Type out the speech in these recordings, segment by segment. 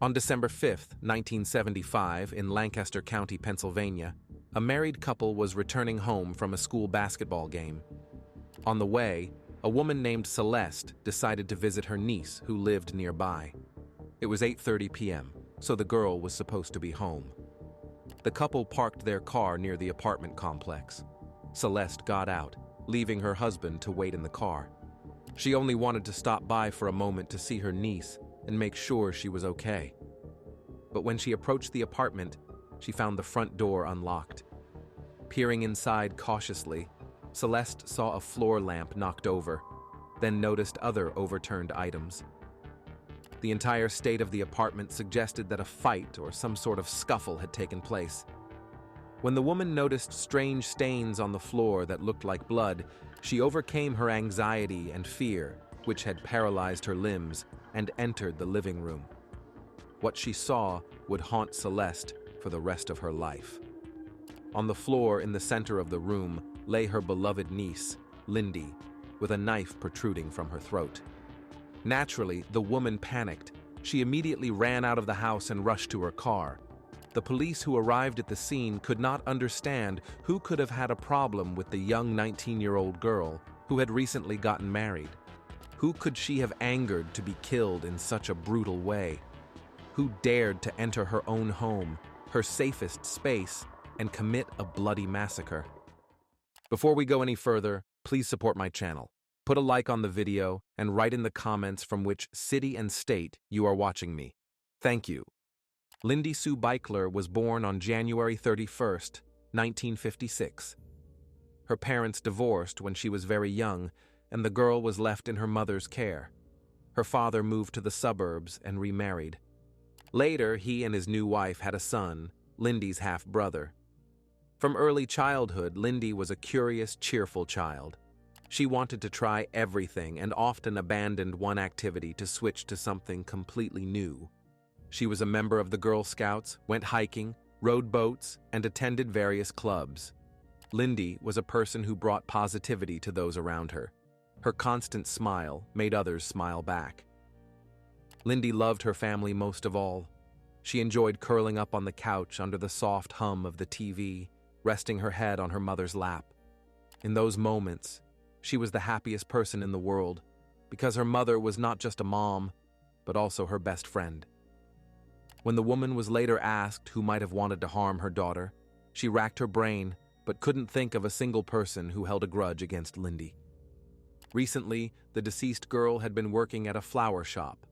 On December 5, 1975, in Lancaster County, Pennsylvania, a married couple was returning home from a school basketball game. On the way, a woman named Celeste decided to visit her niece who lived nearby. It was 8:30 p.m., so the girl was supposed to be home. The couple parked their car near the apartment complex. Celeste got out, leaving her husband to wait in the car. She only wanted to stop by for a moment to see her niece and make sure she was okay. But when she approached the apartment, she found the front door unlocked. Peering inside cautiously, Celeste saw a floor lamp knocked over, then noticed other overturned items. The entire state of the apartment suggested that a fight or some sort of scuffle had taken place. When the woman noticed strange stains on the floor that looked like blood, she overcame her anxiety and fear, which had paralyzed her limbs, and entered the living room. What she saw would haunt Celeste for the rest of her life. On the floor in the center of the room lay her beloved niece, Lindy, with a knife protruding from her throat. Naturally, the woman panicked. She immediately ran out of the house and rushed to her car. The police who arrived at the scene could not understand who could have had a problem with the young 19-year-old girl who had recently gotten married. Who could she have angered to be killed in such a brutal way? Who dared to enter her own home, her safest space, and commit a bloody massacre? Before we go any further, please support my channel. Put a like on the video and write in the comments from which city and state you are watching me. Thank you. Lindy Sue Beichler was born on January 31st, 1956. Her parents divorced when she was very young, and the girl was left in her mother's care. Her father moved to the suburbs and remarried. Later, he and his new wife had a son, Lindy's half-brother. From early childhood, Lindy was a curious, cheerful child. She wanted to try everything and often abandoned one activity to switch to something completely new. She was a member of the Girl Scouts, went hiking, rode boats, and attended various clubs. Lindy was a person who brought positivity to those around her. Her constant smile made others smile back. Lindy loved her family most of all. She enjoyed curling up on the couch under the soft hum of the TV, resting her head on her mother's lap. In those moments, she was the happiest person in the world, because her mother was not just a mom, but also her best friend. When the woman was later asked who might have wanted to harm her daughter, she racked her brain, but couldn't think of a single person who held a grudge against Lindy. Recently, the deceased girl had been working at a flower shop.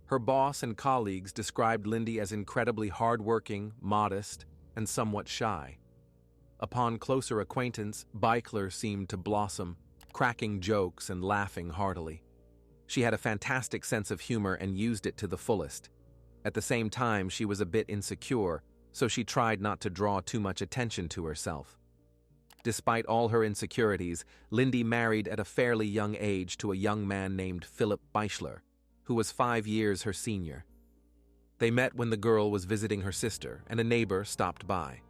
Her boss and colleagues described Lindy as incredibly hardworking, modest, and somewhat shy. Upon closer acquaintance, Beichler seemed to blossom, cracking jokes and laughing heartily. She had a fantastic sense of humor and used it to the fullest. At the same time, she was a bit insecure, so she tried not to draw too much attention to herself. Despite all her insecurities, Lindy married at a fairly young age to a young man named Philip Beichler, who was 5 years her senior. They met when the girl was visiting her sister, and a neighbor stopped by.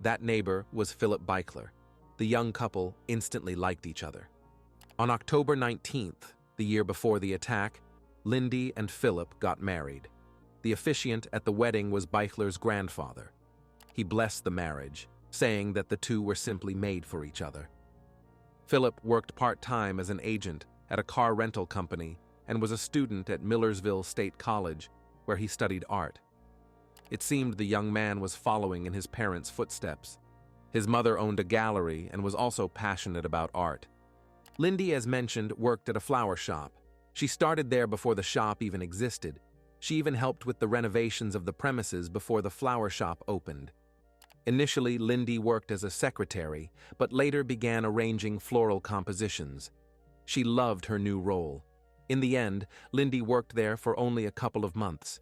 That neighbor was Philip Beichler. The young couple instantly liked each other. On October 19th, the year before the attack, Lindy and Philip got married. The officiant at the wedding was Beichler's grandfather. He blessed the marriage, saying that the two were simply made for each other. Philip worked part-time as an agent at a car rental company and was a student at Millersville State College, where he studied art. It seemed the young man was following in his parents' footsteps. His mother owned a gallery and was also passionate about art. Lindy, as mentioned, worked at a flower shop. She started there before the shop even existed. She even helped with the renovations of the premises before the flower shop opened. Initially, Lindy worked as a secretary, but later began arranging floral compositions. She loved her new role. In the end, Lindy worked there for only a couple of months.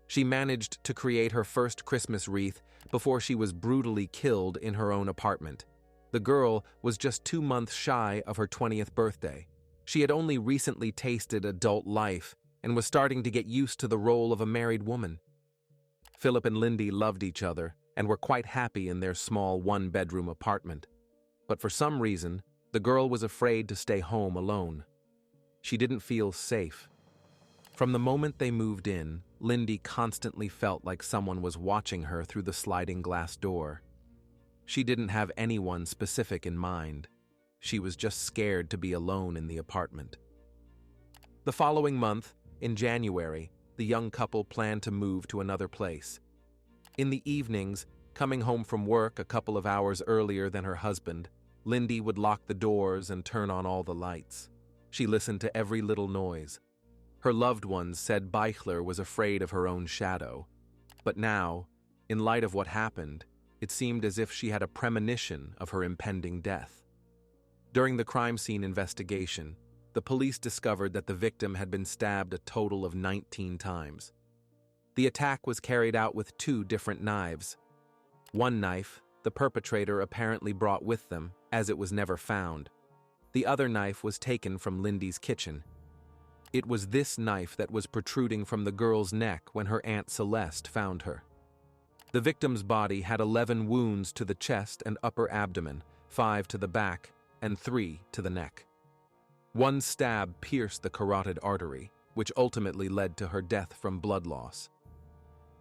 She managed to create her first Christmas wreath before she was brutally killed in her own apartment. The girl was just 2 months shy of her 20th birthday. She had only recently tasted adult life and was starting to get used to the role of a married woman. Philip and Lindy loved each other and were quite happy in their small one-bedroom apartment. But for some reason, the girl was afraid to stay home alone. She didn't feel safe. From the moment they moved in, Lindy constantly felt like someone was watching her through the sliding glass door. She didn't have anyone specific in mind. She was just scared to be alone in the apartment. The following month, in January, the young couple planned to move to another place. In the evenings, coming home from work a couple of hours earlier than her husband, Lindy would lock the doors and turn on all the lights. She listened to every little noise. Her loved ones said Beichler was afraid of her own shadow. But now, in light of what happened, it seemed as if she had a premonition of her impending death. During the crime scene investigation, the police discovered that the victim had been stabbed a total of 19 times. The attack was carried out with 2 different knives. One knife, the perpetrator apparently brought with them, as it was never found. The other knife was taken from Lindy's kitchen. It was this knife that was protruding from the girl's neck when her Aunt Celeste found her. The victim's body had 11 wounds to the chest and upper abdomen, 5 to the back, and 3 to the neck. One stab pierced the carotid artery, which ultimately led to her death from blood loss.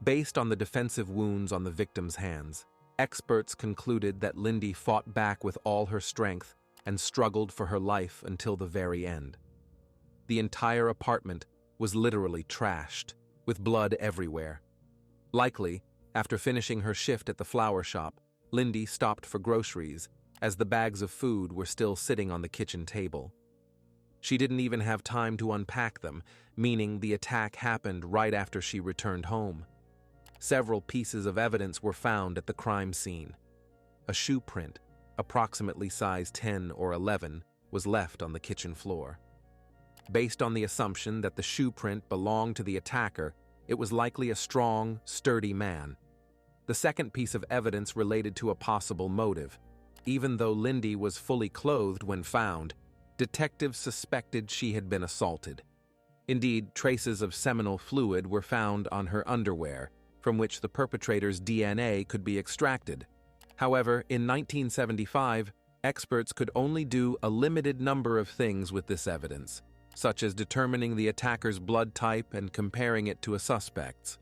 Based on the defensive wounds on the victim's hands, experts concluded that Lindy fought back with all her strength and struggled for her life until the very end. The entire apartment was literally trashed, with blood everywhere. Likely, after finishing her shift at the flower shop, Lindy stopped for groceries, as the bags of food were still sitting on the kitchen table. She didn't even have time to unpack them, meaning the attack happened right after she returned home. Several pieces of evidence were found at the crime scene. A shoe print, approximately size 10 or 11, was left on the kitchen floor. Based on the assumption that the shoe print belonged to the attacker, it was likely a strong, sturdy man. The second piece of evidence related to a possible motive. Even though Lindy was fully clothed when found, detectives suspected she had been assaulted. Indeed, traces of seminal fluid were found on her underwear, from which the perpetrator's DNA could be extracted. However, in 1975, experts could only do a limited number of things with this evidence, such as determining the attacker's blood type and comparing it to a suspect's.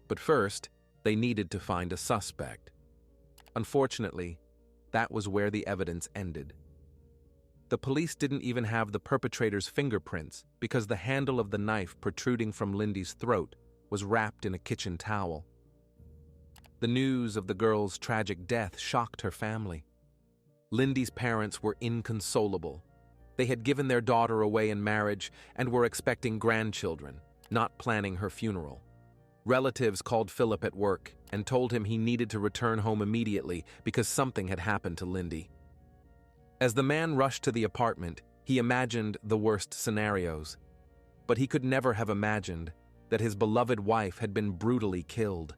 But first, they needed to find a suspect. Unfortunately, that was where the evidence ended. The police didn't even have the perpetrator's fingerprints because the handle of the knife protruding from Lindy's throat was wrapped in a kitchen towel. The news of the girl's tragic death shocked her family. Lindy's parents were inconsolable. They had given their daughter away in marriage and were expecting grandchildren, not planning her funeral. Relatives called Philip at work and told him he needed to return home immediately because something had happened to Lindy. As the man rushed to the apartment, he imagined the worst scenarios. But he could never have imagined that his beloved wife had been brutally killed.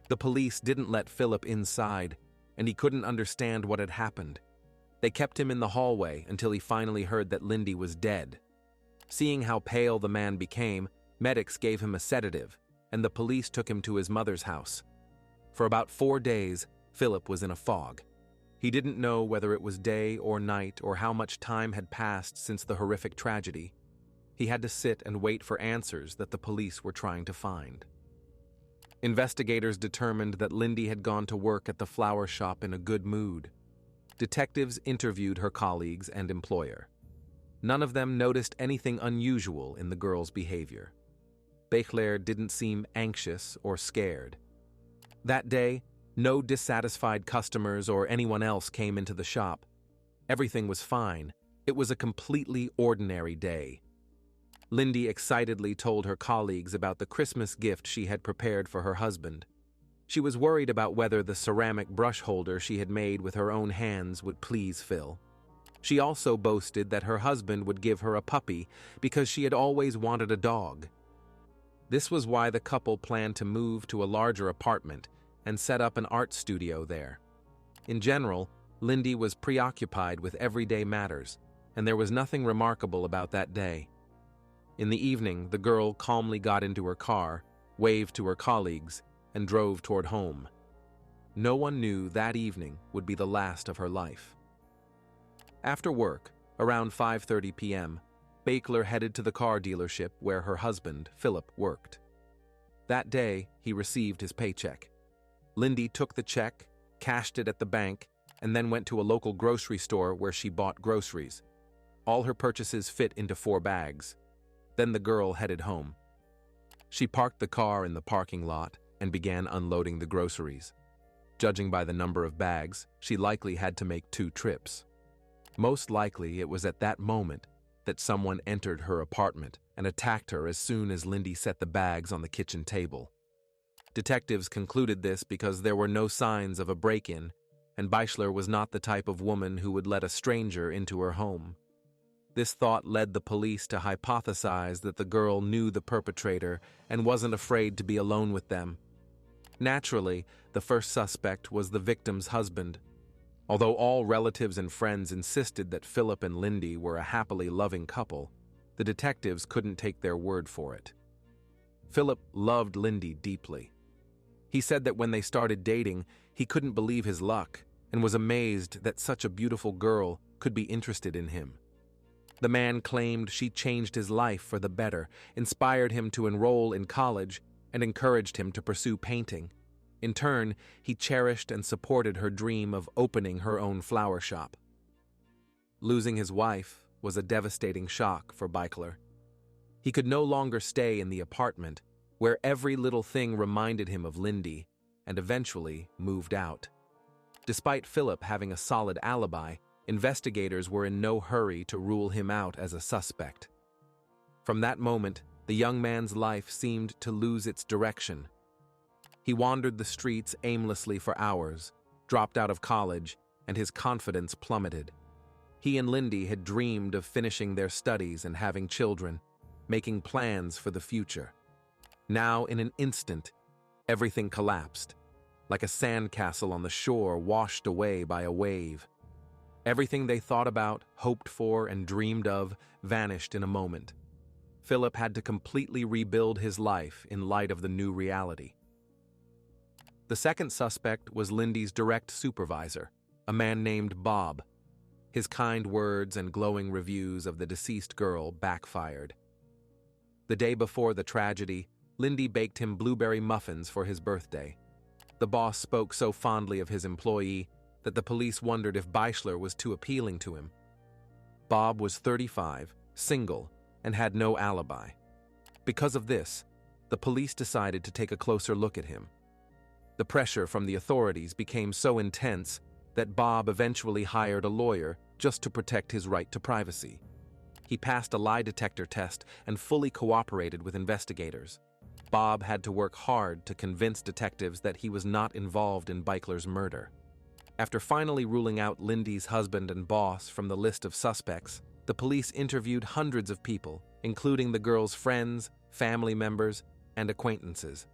The police didn't let Philip inside, and he couldn't understand what had happened. They kept him in the hallway until he finally heard that Lindy was dead. Seeing how pale the man became, medics gave him a sedative, and the police took him to his mother's house. For about 4 days, Philip was in a fog. He didn't know whether it was day or night or how much time had passed since the horrific tragedy. He had to sit and wait for answers that the police were trying to find. Investigators determined that Lindy had gone to work at the flower shop in a good mood. Detectives interviewed her colleagues and employer. None of them noticed anything unusual in the girl's behavior. Beichler didn't seem anxious or scared. That day, no dissatisfied customers or anyone else came into the shop. Everything was fine. It was a completely ordinary day. Lindy excitedly told her colleagues about the Christmas gift she had prepared for her husband. She was worried about whether the ceramic brush holder she had made with her own hands would please Phil. She also boasted that her husband would give her a puppy because she had always wanted a dog. This was why the couple planned to move to a larger apartment and set up an art studio there. In general, Lindy was preoccupied with everyday matters, and there was nothing remarkable about that day. In the evening, the girl calmly got into her car, waved to her colleagues, and drove toward home. No one knew that evening would be the last of her life. After work, around 5:30 p.m., Bakler headed to the car dealership where her husband, Philip, worked. That day, he received his paycheck. Lindy took the check, cashed it at the bank, and then went to a local grocery store where she bought groceries. All her purchases fit into 4 bags. Then the girl headed home. She parked the car in the parking lot and began unloading the groceries. Judging by the number of bags, she likely had to make 2 trips. Most likely, it was at that moment that someone entered her apartment and attacked her as soon as Lindy set the bags on the kitchen table. Detectives concluded this because there were no signs of a break-in, and Beischler was not the type of woman who would let a stranger into her home. This thought led the police to hypothesize that the girl knew the perpetrator and wasn't afraid to be alone with them. Naturally, the first suspect was the victim's husband. Although all relatives and friends insisted that Philip and Lindy were a happily loving couple, the detectives couldn't take their word for it. Philip loved Lindy deeply. He said that when they started dating, he couldn't believe his luck and was amazed that such a beautiful girl could be interested in him. The man claimed she changed his life for the better, inspired him to enroll in college, and encouraged him to pursue painting. In turn, he cherished and supported her dream of opening her own flower shop. Losing his wife was a devastating shock for Beischler. He could no longer stay in the apartment, where every little thing reminded him of Lindy, and eventually moved out. Despite Philip having a solid alibi, investigators were in no hurry to rule him out as a suspect. From that moment, the young man's life seemed to lose its direction. He wandered the streets aimlessly for hours, dropped out of college, and his confidence plummeted. He and Lindy had dreamed of finishing their studies and having children, making plans for the future. Now, in an instant, everything collapsed, like a sandcastle on the shore washed away by a wave. Everything they thought about, hoped for, and dreamed of vanished in a moment. Philip had to completely rebuild his life in light of the new reality. The second suspect was Lindy's direct supervisor, a man named Bob. His kind words and glowing reviews of the deceased girl backfired. The day before the tragedy, Lindy baked him blueberry muffins for his birthday. The boss spoke so fondly of his employee that the police wondered if Beischler was too appealing to him. Bob was 35, single, and had no alibi. Because of this, the police decided to take a closer look at him. The pressure from the authorities became so intense that Bob eventually hired a lawyer just to protect his right to privacy. He passed a lie detector test and fully cooperated with investigators. Bob had to work hard to convince detectives that he was not involved in Beischler's murder. After finally ruling out Lindy's husband and boss from the list of suspects, the police interviewed hundreds of people, including the girl's friends, family members, and acquaintances.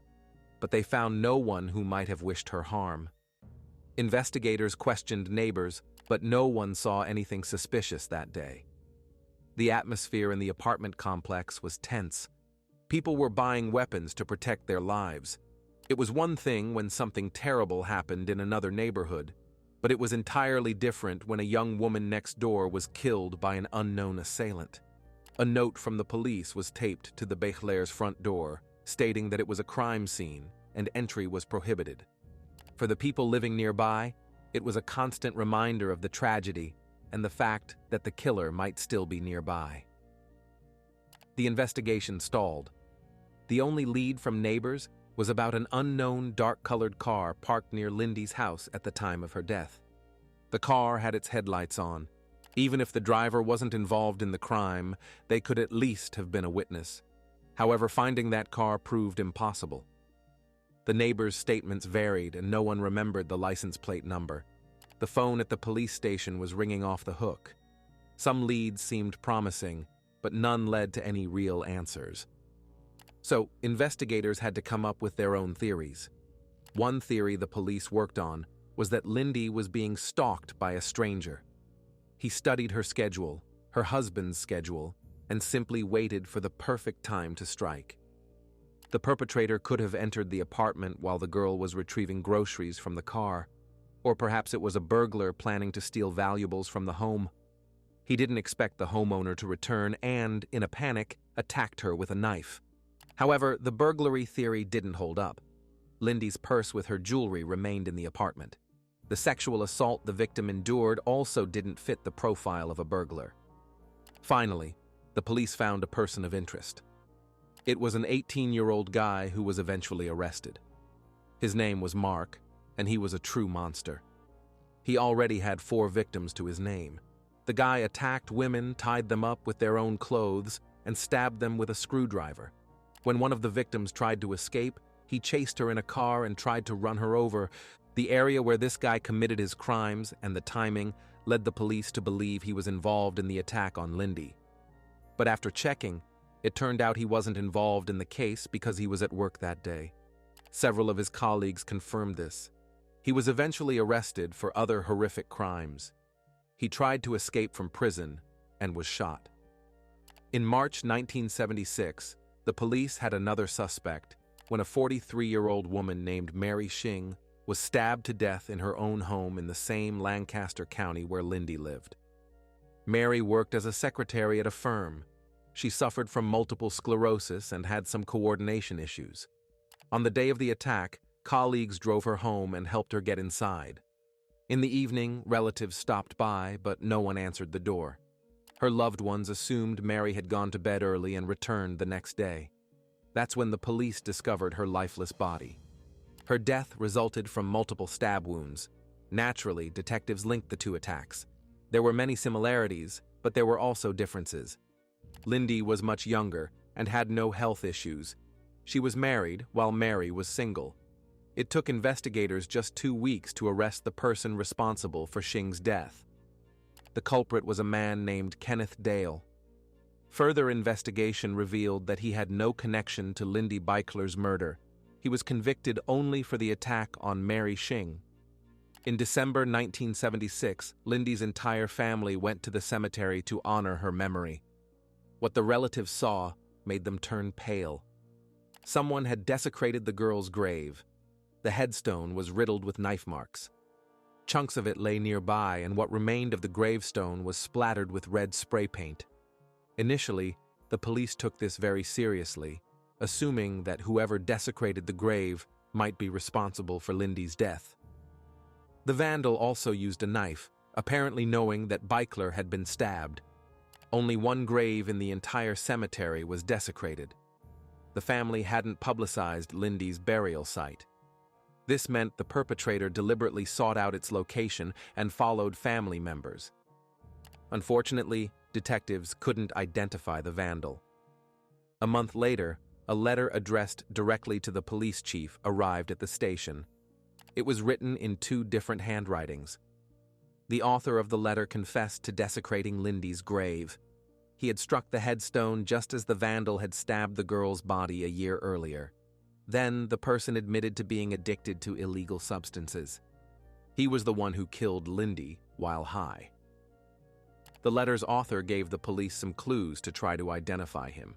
But they found no one who might have wished her harm. Investigators questioned neighbors, but no one saw anything suspicious that day. The atmosphere in the apartment complex was tense. People were buying weapons to protect their lives. It was one thing when something terrible happened in another neighborhood, but it was entirely different when a young woman next door was killed by an unknown assailant. A note from the police was taped to the Beischler's front door, stating that it was a crime scene and entry was prohibited. For the people living nearby, it was a constant reminder of the tragedy and the fact that the killer might still be nearby. The investigation stalled. The only lead from neighbors was about an unknown dark-colored car parked near Lindy's house at the time of her death. The car had its headlights on. Even if the driver wasn't involved in the crime, they could at least have been a witness. However, finding that car proved impossible. The neighbors' statements varied and no one remembered the license plate number. The phone at the police station was ringing off the hook. Some leads seemed promising, but none led to any real answers. So, investigators had to come up with their own theories. One theory the police worked on was that Lindy was being stalked by a stranger. He studied her schedule, her husband's schedule, and simply waited for the perfect time to strike. The perpetrator could have entered the apartment while the girl was retrieving groceries from the car, or perhaps it was a burglar planning to steal valuables from the home. He didn't expect the homeowner to return and, in a panic, attacked her with a knife. However, the burglary theory didn't hold up. Lindy's purse with her jewelry remained in the apartment. The sexual assault the victim endured also didn't fit the profile of a burglar. Finally, the police found a person of interest. It was an 18-year-old guy who was eventually arrested. His name was Mark, and he was a true monster. He already had 4 victims to his name. The guy attacked women, tied them up with their own clothes, and stabbed them with a screwdriver. When one of the victims tried to escape, he chased her in a car and tried to run her over. The area where this guy committed his crimes and the timing led the police to believe he was involved in the attack on Lindy. But after checking, it turned out he wasn't involved in the case because he was at work that day. Several of his colleagues confirmed this. He was eventually arrested for other horrific crimes. He tried to escape from prison and was shot. In March 1976, the police had another suspect when a 43-year-old woman named Mary Shing was stabbed to death in her own home in the same Lancaster County where Lindy lived. Mary worked as a secretary at a firm. She suffered from multiple sclerosis and had some coordination issues. On the day of the attack, colleagues drove her home and helped her get inside. In the evening, relatives stopped by, but no one answered the door. Her loved ones assumed Mary had gone to bed early and returned the next day. That's when the police discovered her lifeless body. Her death resulted from multiple stab wounds. Naturally, detectives linked the 2 attacks. There were many similarities, but there were also differences. Lindy was much younger and had no health issues. She was married while Mary was single. It took investigators just 2 weeks to arrest the person responsible for Shing's death. The culprit was a man named Kenneth Dale. Further investigation revealed that he had no connection to Lindy Beichler's murder. He was convicted only for the attack on Mary Shing. In December 1976, Lindy's entire family went to the cemetery to honor her memory. What the relatives saw made them turn pale. Someone had desecrated the girl's grave. The headstone was riddled with knife marks. Chunks of it lay nearby, and what remained of the gravestone was splattered with red spray paint. Initially, the police took this very seriously, assuming that whoever desecrated the grave might be responsible for Lindy's death. The vandal also used a knife, apparently knowing that Beichler had been stabbed. Only one grave in the entire cemetery was desecrated. The family hadn't publicized Lindy's burial site. This meant the perpetrator deliberately sought out its location and followed family members. Unfortunately, detectives couldn't identify the vandal. A month later, a letter addressed directly to the police chief arrived at the station. It was written in 2 different handwritings. The author of the letter confessed to desecrating Lindy's grave. He had struck the headstone just as the vandal had stabbed the girl's body a year earlier. Then the person admitted to being addicted to illegal substances. He was the one who killed Lindy while high. The letter's author gave the police some clues to try to identify him.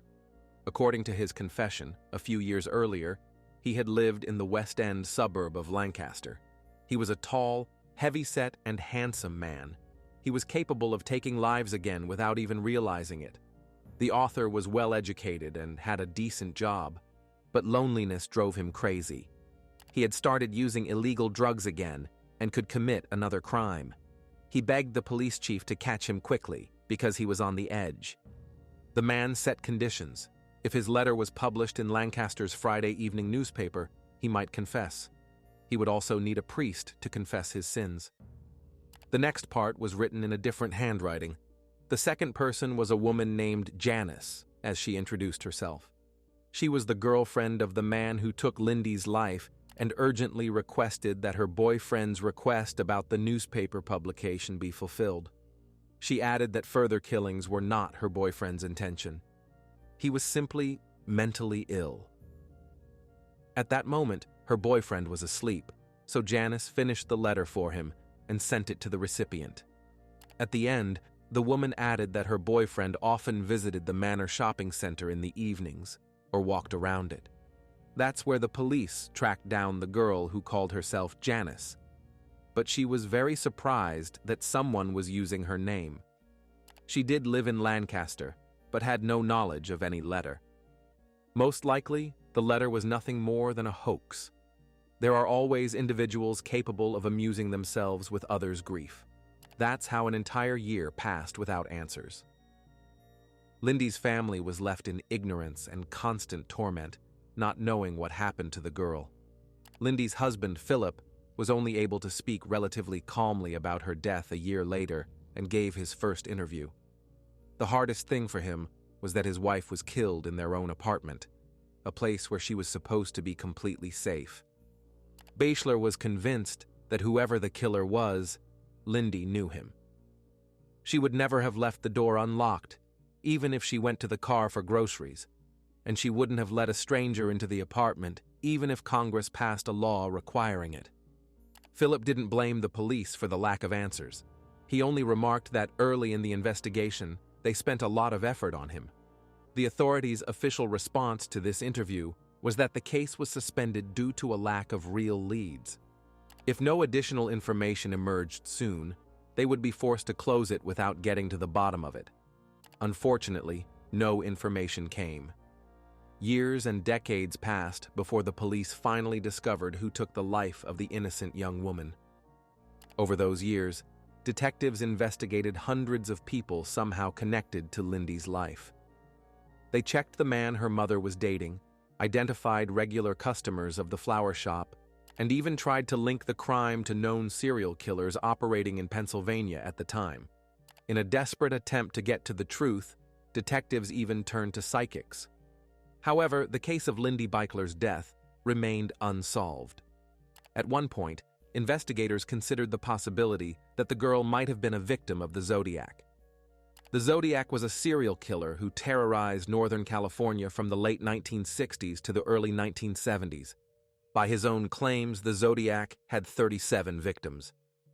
According to his confession, a few years earlier, he had lived in the West End suburb of Lancaster. He was a tall, heavy-set, and handsome man. He was capable of taking lives again without even realizing it. The author was well-educated and had a decent job, but loneliness drove him crazy. He had started using illegal drugs again and could commit another crime. He begged the police chief to catch him quickly because he was on the edge. The man set conditions. If his letter was published in Lancaster's Friday evening newspaper, he might confess. He would also need a priest to confess his sins. The next part was written in a different handwriting. The second person was a woman named Janice, as she introduced herself. She was the girlfriend of the man who took Lindy's life and urgently requested that her boyfriend's request about the newspaper publication be fulfilled. She added that further killings were not her boyfriend's intention. He was simply mentally ill. At that moment, her boyfriend was asleep, so Janice finished the letter for him and sent it to the recipient. At the end, the woman added that her boyfriend often visited the Manor shopping center in the evenings or walked around it. That's where the police tracked down the girl who called herself Janice. But she was very surprised that someone was using her name. She did live in Lancaster, but had no knowledge of any letter. Most likely, the letter was nothing more than a hoax. There are always individuals capable of amusing themselves with others' grief. That's how an entire year passed without answers. Lindy's family was left in ignorance and constant torment, not knowing what happened to the girl. Lindy's husband, Philip, was only able to speak relatively calmly about her death a year later and gave his first interview. The hardest thing for him was that his wife was killed in their own apartment, a place where she was supposed to be completely safe. Bachelor was convinced that whoever the killer was, Lindy knew him. She would never have left the door unlocked, even if she went to the car for groceries, and she wouldn't have let a stranger into the apartment, even if Congress passed a law requiring it. Philip didn't blame the police for the lack of answers. He only remarked that early in the investigation, they spent a lot of effort on him. The authorities' official response to this interview was that the case was suspended due to a lack of real leads. If no additional information emerged soon, they would be forced to close it without getting to the bottom of it. Unfortunately, no information came. Years and decades passed before the police finally discovered who took the life of the innocent young woman. Over those years, detectives investigated hundreds of people somehow connected to Lindy's life. They checked the man her mother was dating, identified regular customers of the flower shop, and even tried to link the crime to known serial killers operating in Pennsylvania at the time. In a desperate attempt to get to the truth, detectives even turned to psychics. However, the case of Lindy Beichler's death remained unsolved. At one point, investigators considered the possibility that the girl might have been a victim of the Zodiac. The Zodiac was a serial killer who terrorized Northern California from the late 1960s to the early 1970s. By his own claims, the Zodiac had 37 victims.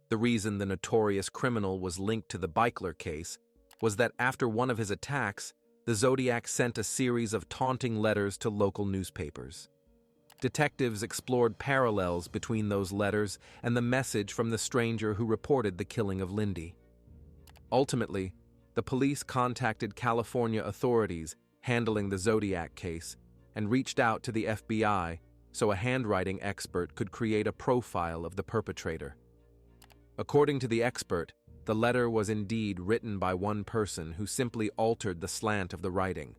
The reason the notorious criminal was linked to the Beichler case was that after one of his attacks, the Zodiac sent a series of taunting letters to local newspapers. Detectives explored parallels between those letters and the message from the stranger who reported the killing of Lindy. Ultimately, the police contacted California authorities handling the Zodiac case and reached out to the FBI so a handwriting expert could create a profile of the perpetrator. According to the expert, the letter was indeed written by one person who simply altered the slant of the writing.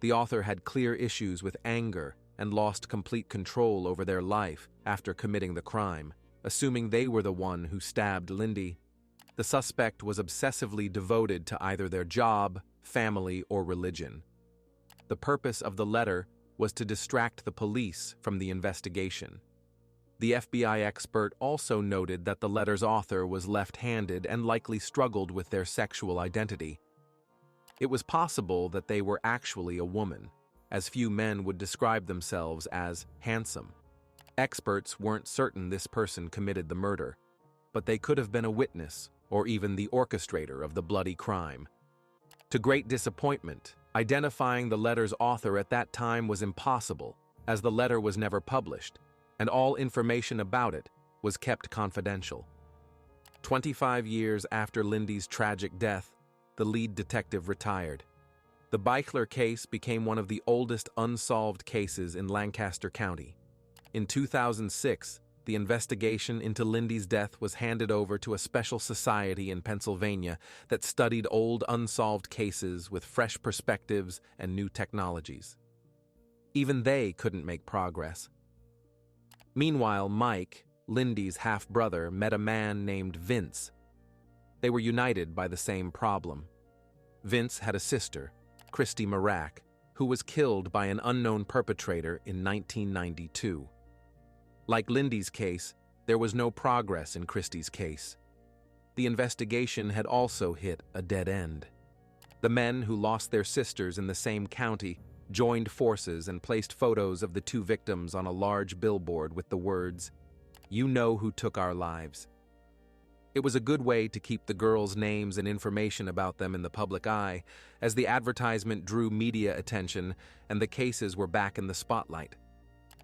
The author had clear issues with anger and lost complete control over their life after committing the crime, assuming they were the one who stabbed Lindy. The suspect was obsessively devoted to either their job, family, or religion. The purpose of the letter was to distract the police from the investigation. The FBI expert also noted that the letter's author was left-handed and likely struggled with their sexual identity. It was possible that they were actually a woman, as few men would describe themselves as handsome. Experts weren't certain this person committed the murder, but they could have been a witness or even the orchestrator of the bloody crime. To great disappointment, identifying the letter's author at that time was impossible, as the letter was never published, and all information about it was kept confidential. 25 years after Lindy's tragic death, the lead detective retired. The Beichler case became one of the oldest unsolved cases in Lancaster County. In 2006, the investigation into Lindy's death was handed over to a special society in Pennsylvania that studied old unsolved cases with fresh perspectives and new technologies. Even they couldn't make progress. Meanwhile, Mike, Lindy's half-brother, met a man named Vince. They were united by the same problem. Vince had a sister, Christy Marak, who was killed by an unknown perpetrator in 1992. Like Lindy's case, there was no progress in Christy's case. The investigation had also hit a dead end. The men who lost their sisters in the same county joined forces and placed photos of the two victims on a large billboard with the words, "You know who took our lives." It was a good way to keep the girls' names and information about them in the public eye, as the advertisement drew media attention and the cases were back in the spotlight.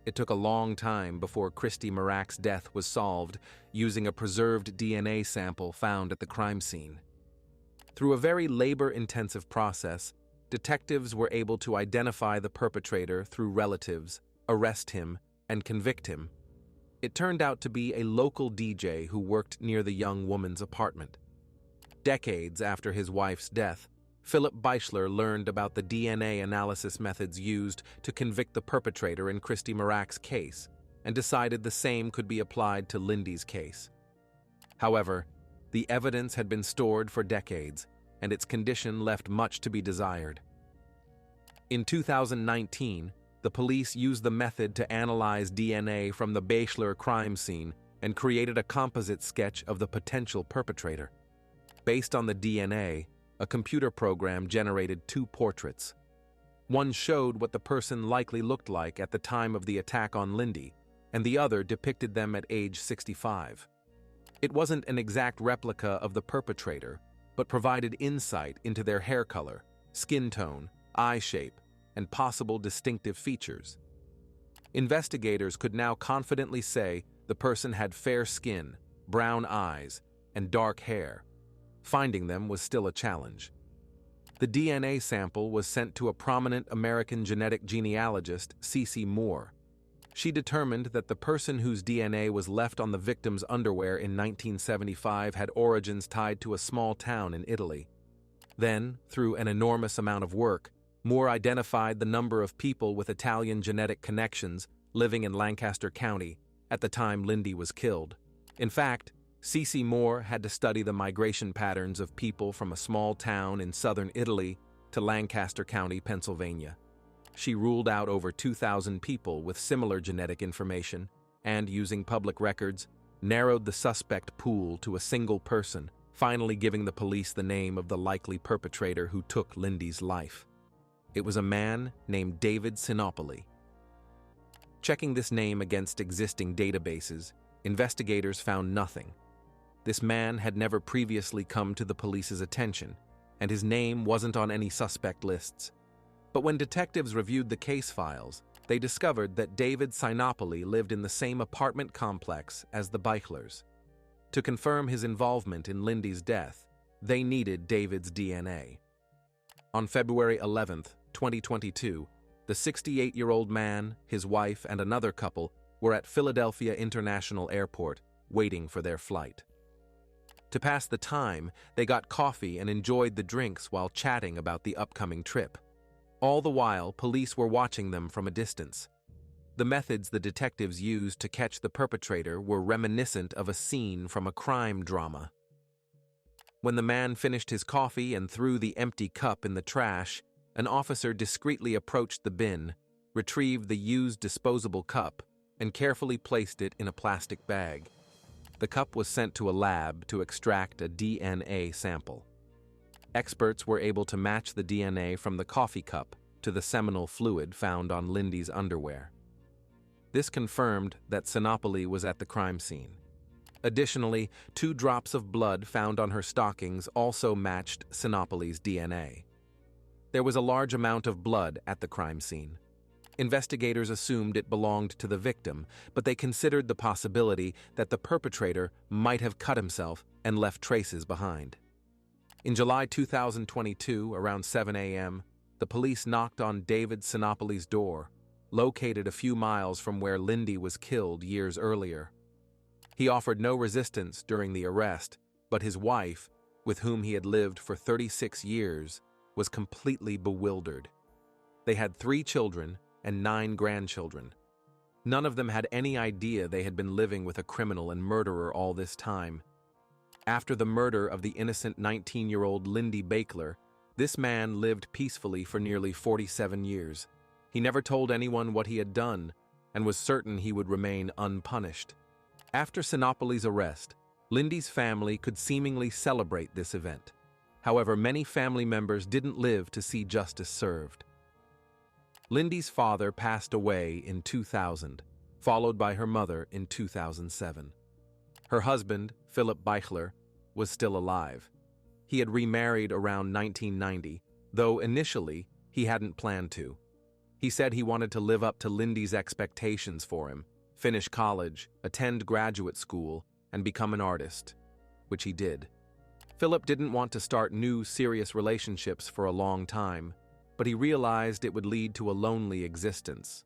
It took a long time before Christy Marak's death was solved using a preserved DNA sample found at the crime scene. Through a very labor-intensive process, detectives were able to identify the perpetrator through relatives, arrest him, and convict him. It turned out to be a local DJ who worked near the young woman's apartment. Decades after his wife's death, Philip Beischler learned about the DNA analysis methods used to convict the perpetrator in Christy Marak's case, and decided the same could be applied to Lindy's case. However, the evidence had been stored for decades, and its condition left much to be desired. In 2019, the police used the method to analyze DNA from the Beischler crime scene and created a composite sketch of the potential perpetrator. Based on the DNA, a computer program generated two portraits. One showed what the person likely looked like at the time of the attack on Lindy, and the other depicted them at age 65. It wasn't an exact replica of the perpetrator, but provided insight into their hair color, skin tone, eye shape, and possible distinctive features. Investigators could now confidently say the person had fair skin, brown eyes, and dark hair. Finding them was still a challenge. The DNA sample was sent to a prominent American genetic genealogist, C.C. Moore. She determined that the person whose DNA was left on the victim's underwear in 1975 had origins tied to a small town in Italy. Then, through an enormous amount of work, Moore identified the number of people with Italian genetic connections living in Lancaster County at the time Lindy was killed. In fact, C.C. Moore had to study the migration patterns of people from a small town in southern Italy to Lancaster County, Pennsylvania. She ruled out over 2,000 people with similar genetic information and, using public records, narrowed the suspect pool to a single person, finally giving the police the name of the likely perpetrator who took Lindy's life. It was a man named David Sinopoli. Checking this name against existing databases, investigators found nothing. This man had never previously come to the police's attention, and his name wasn't on any suspect lists. But when detectives reviewed the case files, they discovered that David Sinopoli lived in the same apartment complex as the Beichlers. To confirm his involvement in Lindy's death, they needed David's DNA. On February 11, 2022, the 68-year-old man, his wife, and another couple were at Philadelphia International Airport, waiting for their flight. To pass the time, they got coffee and enjoyed the drinks while chatting about the upcoming trip. All the while, police were watching them from a distance. The methods the detectives used to catch the perpetrator were reminiscent of a scene from a crime drama. When the man finished his coffee and threw the empty cup in the trash, an officer discreetly approached the bin, retrieved the used disposable cup, and carefully placed it in a plastic bag. The cup was sent to a lab to extract a DNA sample. Experts were able to match the DNA from the coffee cup to the seminal fluid found on Lindy's underwear. This confirmed that Sinopoli was at the crime scene. Additionally, 2 drops of blood found on her stockings also matched Sinopoli's DNA. There was a large amount of blood at the crime scene. Investigators assumed it belonged to the victim, but they considered the possibility that the perpetrator might have cut himself and left traces behind. In July 2022, around 7 a.m., the police knocked on David Sinopoli's door, located a few miles from where Lindy was killed years earlier. He offered no resistance during the arrest, but his wife, with whom he had lived for 36 years, was completely bewildered. They had 3 children and 9 grandchildren. None of them had any idea they had been living with a criminal and murderer all this time. After the murder of the innocent 19-year-old Lindy Beichlers, this man lived peacefully for nearly 47 years. He never told anyone what he had done and was certain he would remain unpunished. After Sinopoli's arrest, Lindy's family could seemingly celebrate this event. However, many family members didn't live to see justice served. Lindy's father passed away in 2000, followed by her mother in 2007. Her husband, Philip Beischler, was still alive. He had remarried around 1990, though initially he hadn't planned to. He said he wanted to live up to Lindy's expectations for him, finish college, attend graduate school, and become an artist, which he did. Philip didn't want to start new, serious relationships for a long time, but he realized it would lead to a lonely existence.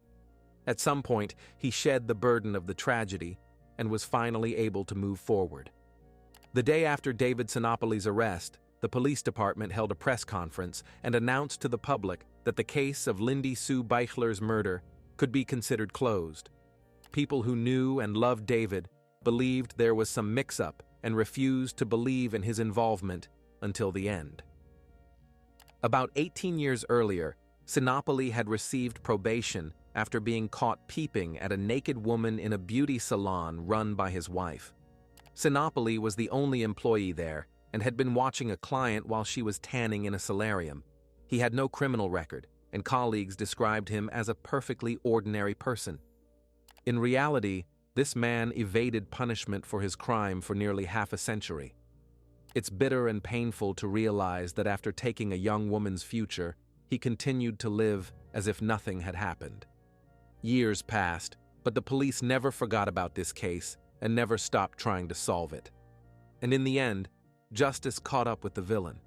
At some point, he shed the burden of the tragedy and was finally able to move forward. The day after David Sinopoli's arrest, the police department held a press conference and announced to the public that the case of Lindy Sue Beichler's murder could be considered closed. People who knew and loved David believed there was some mix-up and refused to believe in his involvement until the end. About 18 years earlier, Sinopoli had received probation after being caught peeping at a naked woman in a beauty salon run by his wife. Sinopoli was the only employee there and had been watching a client while she was tanning in a solarium. He had no criminal record, and colleagues described him as a perfectly ordinary person. In reality, this man evaded punishment for his crime for nearly half a century. It's bitter and painful to realize that after taking a young woman's future, he continued to live as if nothing had happened. Years passed, but the police never forgot about this case and never stopped trying to solve it. And in the end, justice caught up with the villain.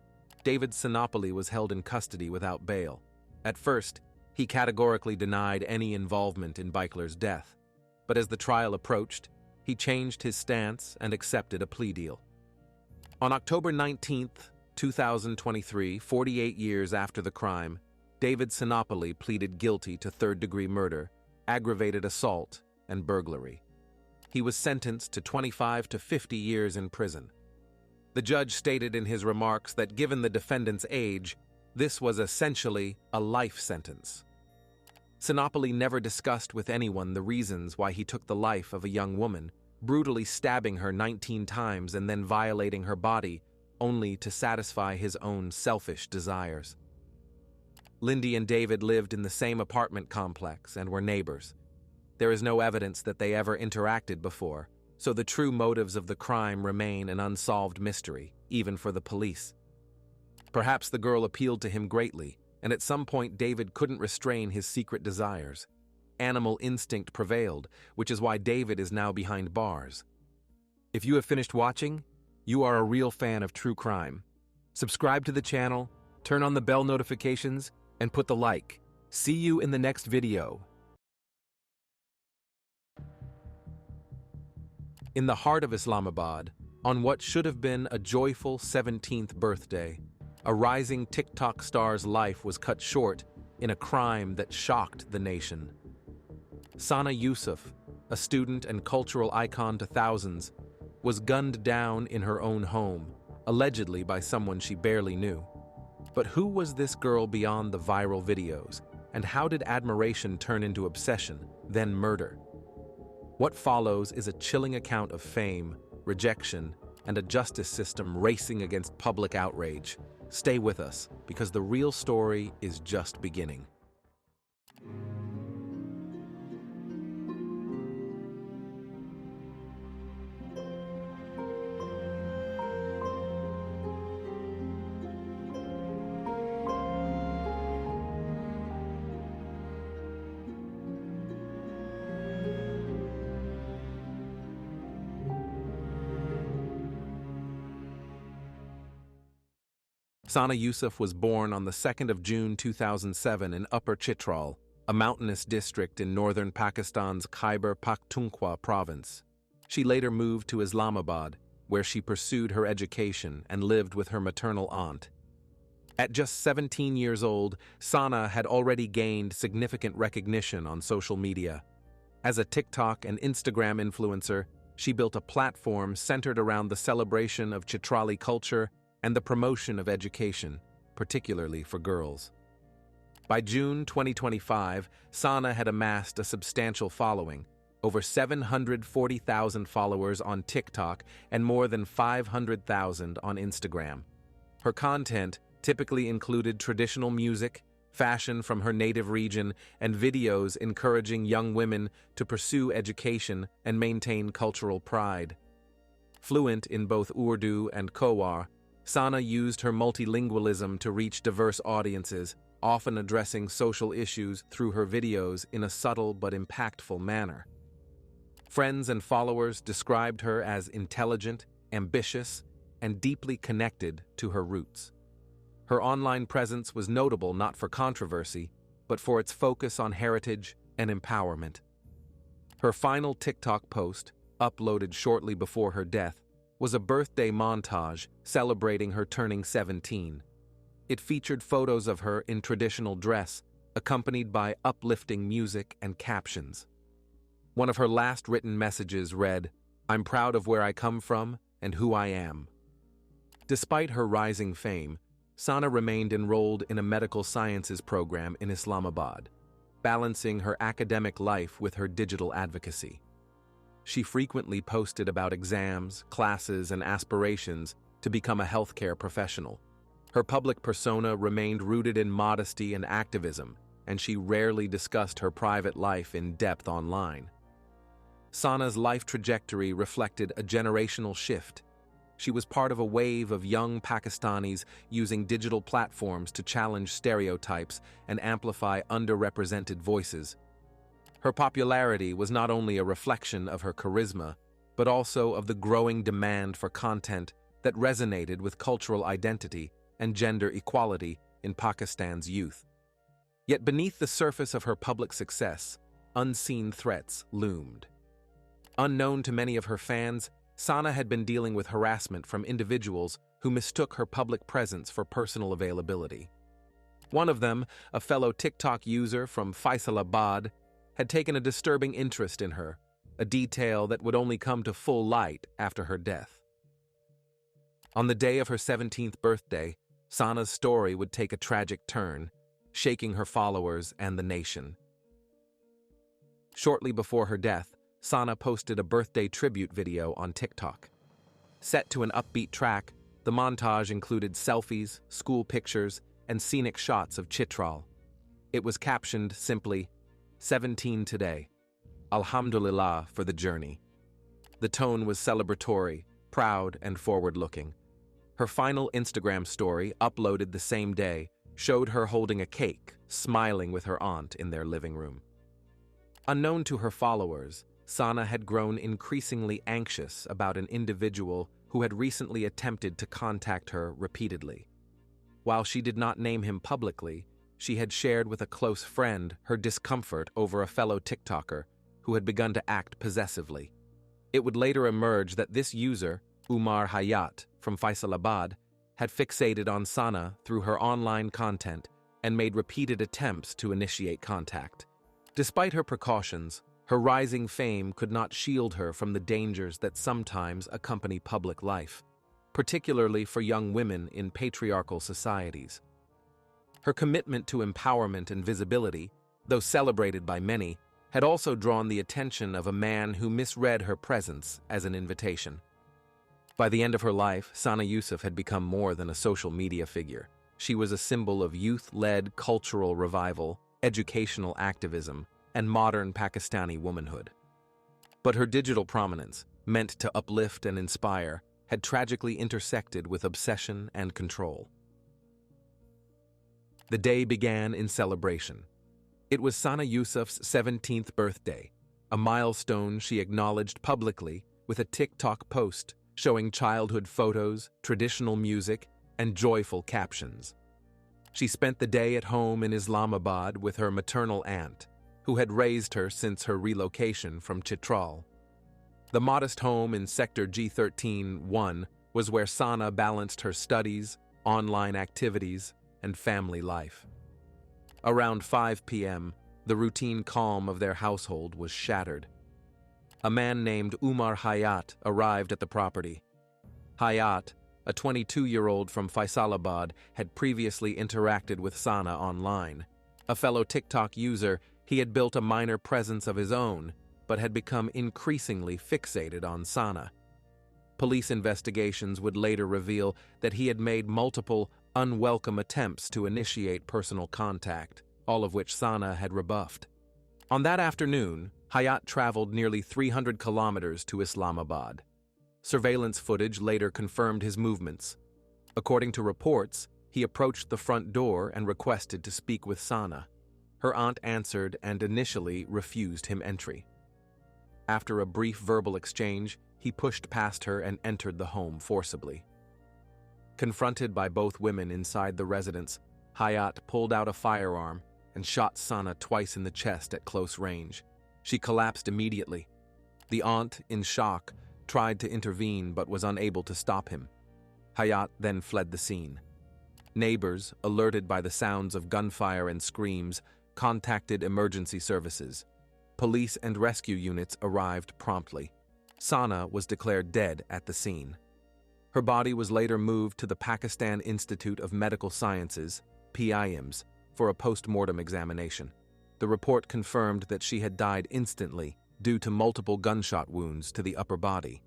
David Sinopoli was held in custody without bail. At first, he categorically denied any involvement in Beichler's death. But as the trial approached, he changed his stance and accepted a plea deal. On October 19, 2023, 48 years after the crime, David Sinopoli pleaded guilty to third-degree murder, aggravated assault, and burglary. He was sentenced to 25 to 50 years in prison. The judge stated in his remarks that given the defendant's age, this was essentially a life sentence. Sinopoli never discussed with anyone the reasons why he took the life of a young woman, brutally stabbing her 19 times and then violating her body, only to satisfy his own selfish desires. Lindy and David lived in the same apartment complex and were neighbors. There is no evidence that they ever interacted before, so the true motives of the crime remain an unsolved mystery, even for the police. Perhaps the girl appealed to him greatly, and at some point David couldn't restrain his secret desires. Animal instinct prevailed, which is why David is now behind bars. If you have finished watching, you are a real fan of true crime. Subscribe to the channel, turn on the bell notifications, and put the like. See you in the next video. In the heart of Islamabad, on what should have been a joyful 17th birthday, a rising TikTok star's life was cut short in a crime that shocked the nation. Sana Yusuf, a student and cultural icon to thousands, was gunned down in her own home, allegedly by someone she barely knew. But who was this girl beyond the viral videos, and how did admiration turn into obsession, then murder? What follows is a chilling account of fame, rejection, and a justice system racing against public outrage. Stay with us, because the real story is just beginning. Sana Yusuf was born on the 2nd of June 2007 in Upper Chitral, a mountainous district in northern Pakistan's Khyber Pakhtunkhwa province. She later moved to Islamabad, where she pursued her education and lived with her maternal aunt. At just 17 years old, Sana had already gained significant recognition on social media. As a TikTok and Instagram influencer, she built a platform centered around the celebration of Chitrali culture and the promotion of education, particularly for girls. By June 2025, Sana had amassed a substantial following, over 740,000 followers on TikTok and more than 500,000 on Instagram. Her content typically included traditional music, fashion from her native region, and videos encouraging young women to pursue education and maintain cultural pride. Fluent in both Urdu and Khowar, Sana used her multilingualism to reach diverse audiences, often addressing social issues through her videos in a subtle but impactful manner. Friends and followers described her as intelligent, ambitious, and deeply connected to her roots. Her online presence was notable not for controversy, but for its focus on heritage and empowerment. Her final TikTok post, uploaded shortly before her death, was a birthday montage celebrating her turning 17. It featured photos of her in traditional dress, accompanied by uplifting music and captions. One of her last written messages read, "I'm proud of where I come from and who I am." Despite her rising fame, Sana remained enrolled in a medical sciences program in Islamabad, balancing her academic life with her digital advocacy. She frequently posted about exams, classes, and aspirations to become a healthcare professional. Her public persona remained rooted in modesty and activism, and she rarely discussed her private life in depth online. Sana's life trajectory reflected a generational shift. She was part of a wave of young Pakistanis using digital platforms to challenge stereotypes and amplify underrepresented voices. Her popularity was not only a reflection of her charisma, but also of the growing demand for content that resonated with cultural identity and gender equality in Pakistan's youth. Yet beneath the surface of her public success, unseen threats loomed. Unknown to many of her fans, Sana had been dealing with harassment from individuals who mistook her public presence for personal availability. One of them, a fellow TikTok user from Faisalabad, had taken a disturbing interest in her, a detail that would only come to full light after her death. On the day of her 17th birthday, Sana's story would take a tragic turn, shaking her followers and the nation. Shortly before her death, Sana posted a birthday tribute video on TikTok. Set to an upbeat track, the montage included selfies, school pictures, and scenic shots of Chitral. It was captioned simply, "17 today. Alhamdulillah for the journey." The tone was celebratory, proud, and forward-looking. Her final Instagram story, uploaded the same day, showed her holding a cake, smiling with her aunt in their living room. Unknown to her followers, Sana had grown increasingly anxious about an individual who had recently attempted to contact her repeatedly. While she did not name him publicly, she had shared with a close friend her discomfort over a fellow TikToker who had begun to act possessively. It would later emerge that this user, Umar Hayat from Faisalabad, had fixated on Sana through her online content and made repeated attempts to initiate contact. Despite her precautions, her rising fame could not shield her from the dangers that sometimes accompany public life, particularly for young women in patriarchal societies. Her commitment to empowerment and visibility, though celebrated by many, had also drawn the attention of a man who misread her presence as an invitation. By the end of her life, Sana Yusuf had become more than a social media figure. She was a symbol of youth-led cultural revival, educational activism, and modern Pakistani womanhood. But her digital prominence, meant to uplift and inspire, had tragically intersected with obsession and control. The day began in celebration. It was Sana Yusuf's 17th birthday, a milestone she acknowledged publicly with a TikTok post showing childhood photos, traditional music, and joyful captions. She spent the day at home in Islamabad with her maternal aunt, who had raised her since her relocation from Chitral. The modest home in Sector G13-1 was where Sana balanced her studies, online activities, and family life. Around 5 p.m., the routine calm of their household was shattered. A man named Umar Hayat arrived at the property. Hayat, a 22-year-old from Faisalabad, had previously interacted with Sana online. A fellow TikTok user, he had built a minor presence of his own, but had become increasingly fixated on Sana. Police investigations would later reveal that he had made multiple unwelcome attempts to initiate personal contact, all of which Sana had rebuffed. On that afternoon, Hayat traveled nearly 300 kilometers to Islamabad. Surveillance footage later confirmed his movements. According to reports, he approached the front door and requested to speak with Sana. Her aunt answered and initially refused him entry. After a brief verbal exchange, he pushed past her and entered the home forcibly. Confronted by both women inside the residence, Hayat pulled out a firearm and shot Sana twice in the chest at close range. She collapsed immediately. The aunt, in shock, tried to intervene but was unable to stop him. Hayat then fled the scene. Neighbors, alerted by the sounds of gunfire and screams, contacted emergency services. Police and rescue units arrived promptly. Sana was declared dead at the scene. Her body was later moved to the Pakistan Institute of Medical Sciences, PIMS, for a post-mortem examination. The report confirmed that she had died instantly due to multiple gunshot wounds to the upper body.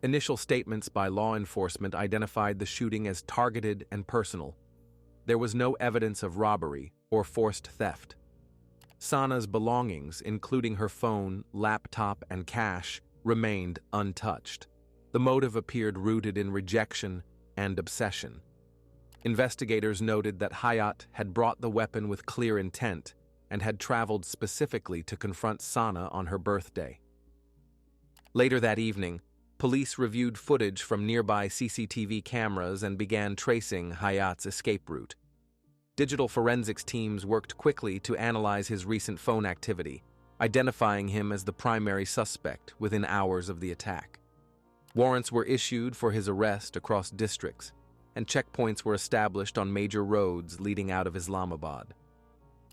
Initial statements by law enforcement identified the shooting as targeted and personal. There was no evidence of robbery or forced theft. Sana's belongings, including her phone, laptop, and cash, remained untouched. The motive appeared rooted in rejection and obsession. Investigators noted that Hayat had brought the weapon with clear intent and had traveled specifically to confront Sana on her birthday. Later that evening, police reviewed footage from nearby CCTV cameras and began tracing Hayat's escape route. Digital forensics teams worked quickly to analyze his recent phone activity, identifying him as the primary suspect within hours of the attack. Warrants were issued for his arrest across districts, and checkpoints were established on major roads leading out of Islamabad.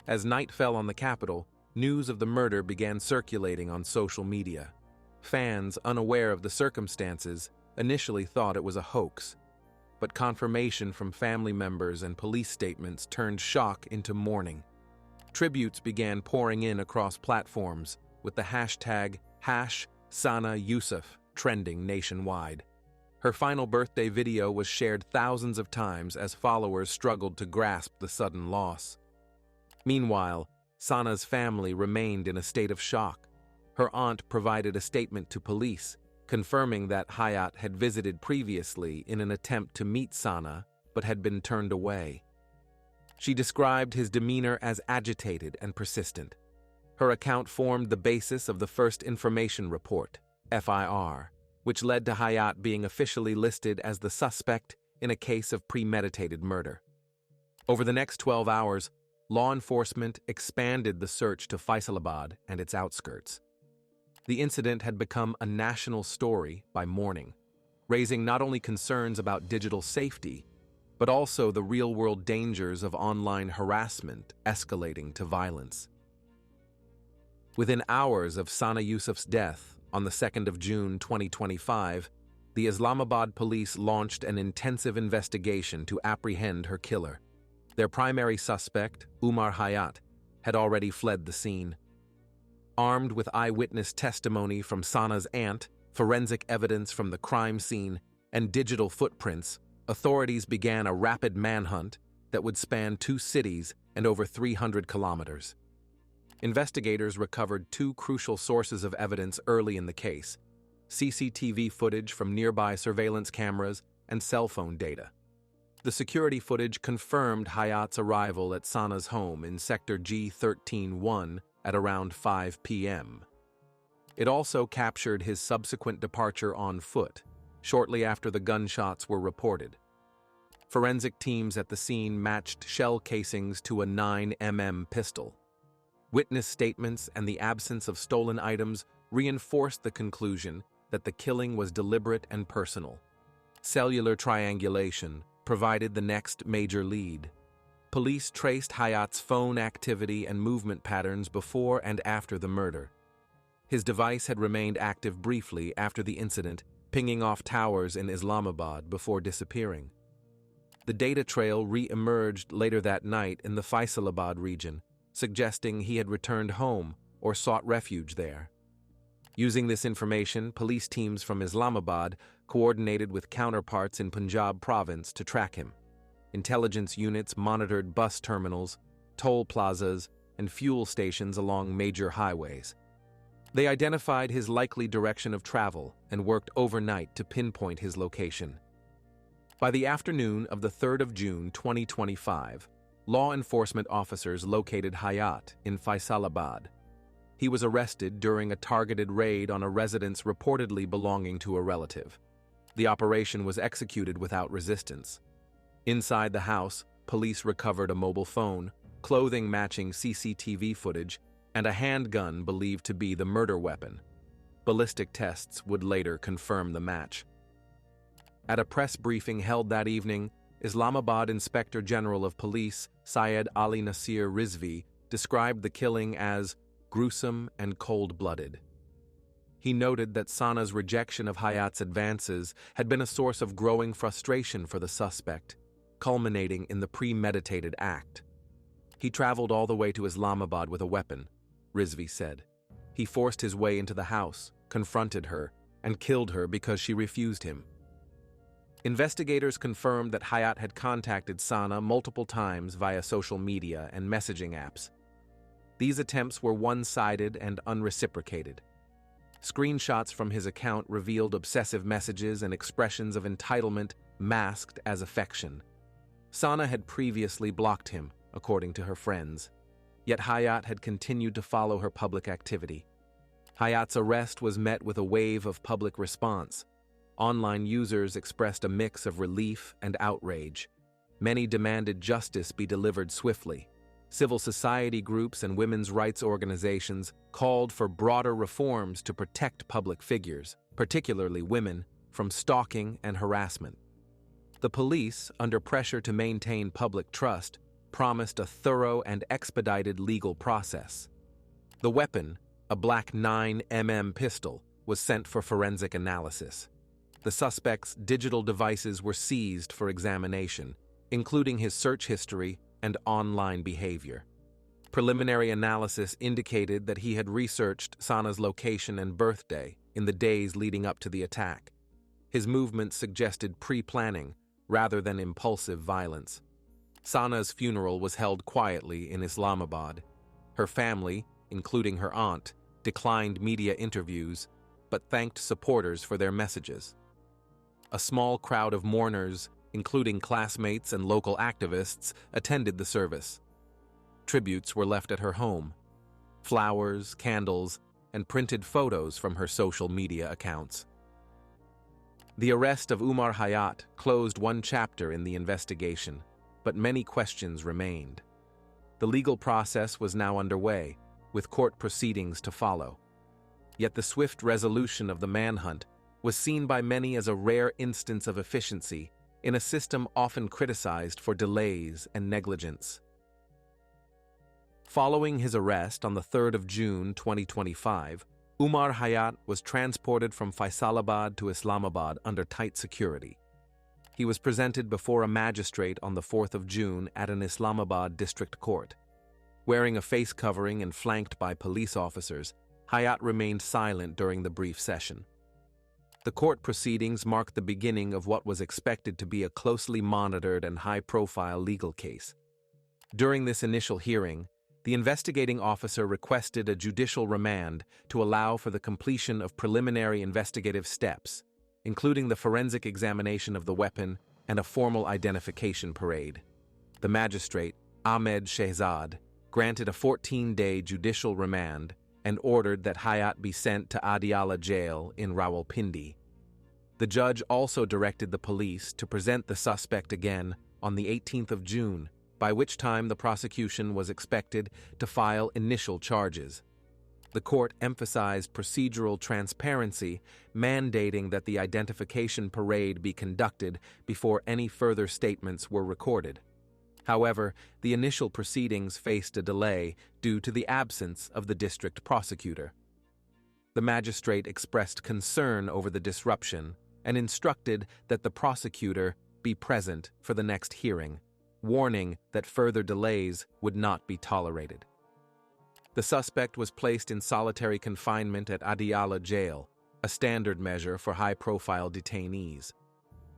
As night fell on the capital, news of the murder began circulating on social media. Fans, unaware of the circumstances, initially thought it was a hoax, but confirmation from family members and police statements turned shock into mourning. Tributes began pouring in across platforms, with the hashtag #SanaYusuf trending nationwide. Her final birthday video was shared thousands of times as followers struggled to grasp the sudden loss. Meanwhile, Sana's family remained in a state of shock. Her aunt provided a statement to police, confirming that Hayat had visited previously in an attempt to meet Sana but had been turned away. She described his demeanor as agitated and persistent. Her account formed the basis of the First Information Report, FIR, which led to Hayat being officially listed as the suspect in a case of premeditated murder. Over the next 12 hours, law enforcement expanded the search to Faisalabad and its outskirts. The incident had become a national story by morning, raising not only concerns about digital safety, but also the real-world dangers of online harassment escalating to violence. Within hours of Sana Yusuf's death, on the 2nd of June 2025, the Islamabad police launched an intensive investigation to apprehend her killer. Their primary suspect, Umar Hayat, had already fled the scene. Armed with eyewitness testimony from Sana's aunt, forensic evidence from the crime scene, and digital footprints, authorities began a rapid manhunt that would span 2 cities and over 300 kilometers. Investigators recovered 2 crucial sources of evidence early in the case: CCTV footage from nearby surveillance cameras and cell phone data. The security footage confirmed Hayat's arrival at Sana's home in Sector G13-1 at around 5 p.m. It also captured his subsequent departure on foot, shortly after the gunshots were reported. Forensic teams at the scene matched shell casings to a 9mm pistol. Witness statements and the absence of stolen items reinforced the conclusion that the killing was deliberate and personal. Cellular triangulation provided the next major lead. Police traced Hayat's phone activity and movement patterns before and after the murder. His device had remained active briefly after the incident, pinging off towers in Islamabad before disappearing. The data trail re-emerged later that night in the Faisalabad region, suggesting he had returned home or sought refuge there. Using this information, police teams from Islamabad coordinated with counterparts in Punjab province to track him. Intelligence units monitored bus terminals, toll plazas, and fuel stations along major highways. They identified his likely direction of travel and worked overnight to pinpoint his location. By the afternoon of the 3rd of June 2025, law enforcement officers located Hayat in Faisalabad. He was arrested during a targeted raid on a residence reportedly belonging to a relative. The operation was executed without resistance. Inside the house, police recovered a mobile phone, clothing matching CCTV footage, and a handgun believed to be the murder weapon. Ballistic tests would later confirm the match. At a press briefing held that evening, Islamabad Inspector General of Police Syed Ali Nasir Rizvi described the killing as gruesome and cold-blooded. He noted that Sana's rejection of Hayat's advances had been a source of growing frustration for the suspect, culminating in the premeditated act. He traveled all the way to Islamabad with a weapon, Rizvi said. He forced his way into the house, confronted her, and killed her because she refused him. Investigators confirmed that Hayat had contacted Sana multiple times via social media and messaging apps. These attempts were one-sided and unreciprocated. Screenshots from his account revealed obsessive messages and expressions of entitlement masked as affection. Sana had previously blocked him, according to her friends. Yet Hayat had continued to follow her public activity. Hayat's arrest was met with a wave of public response. Online users expressed a mix of relief and outrage. Many demanded justice be delivered swiftly. Civil society groups and women's rights organizations called for broader reforms to protect public figures, particularly women, from stalking and harassment. The police, under pressure to maintain public trust, promised a thorough and expedited legal process. The weapon, a black 9mm pistol, was sent for forensic analysis. The suspect's digital devices were seized for examination, including his search history and online behavior. Preliminary analysis indicated that he had researched Sana's location and birthday in the days leading up to the attack. His movements suggested pre-planning rather than impulsive violence. Sana's funeral was held quietly in Islamabad. Her family, including her aunt, declined media interviews, but thanked supporters for their messages. A small crowd of mourners, including classmates and local activists, attended the service. Tributes were left at her home. Flowers, candles, and printed photos from her social media accounts. The arrest of Umar Hayat closed one chapter in the investigation, but many questions remained. The legal process was now underway, with court proceedings to follow. Yet the swift resolution of the manhunt was seen by many as a rare instance of efficiency in a system often criticized for delays and negligence. Following his arrest on the 3rd of June 2025, Umar Hayat was transported from Faisalabad to Islamabad under tight security. He was presented before a magistrate on the 4th of June at an Islamabad district court. Wearing a face covering and flanked by police officers, Hayat remained silent during the brief session. The court proceedings marked the beginning of what was expected to be a closely monitored and high-profile legal case. During this initial hearing, the investigating officer requested a judicial remand to allow for the completion of preliminary investigative steps, including the forensic examination of the weapon and a formal identification parade. The magistrate, Ahmed Shehzad, granted a 14-day judicial remand and ordered that Hayat be sent to Adiala jail in Rawalpindi. The judge also directed the police to present the suspect again on the 18th of June, by which time the prosecution was expected to file initial charges. The court emphasized procedural transparency, mandating that the identification parade be conducted before any further statements were recorded. However, the initial proceedings faced a delay due to the absence of the district prosecutor. The magistrate expressed concern over the disruption and instructed that the prosecutor be present for the next hearing, warning that further delays would not be tolerated. The suspect was placed in solitary confinement at Adiala jail, a standard measure for high-profile detainees.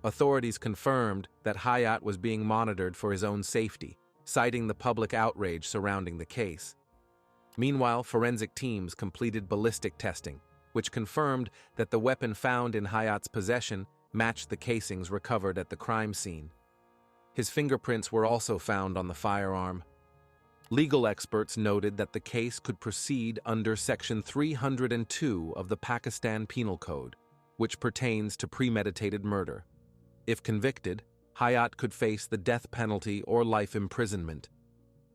Authorities confirmed that Hayat was being monitored for his own safety, citing the public outrage surrounding the case. Meanwhile, forensic teams completed ballistic testing, which confirmed that the weapon found in Hayat's possession matched the casings recovered at the crime scene. His fingerprints were also found on the firearm. Legal experts noted that the case could proceed under Section 302 of the Pakistan Penal Code, which pertains to premeditated murder. If convicted, Hayat could face the death penalty or life imprisonment.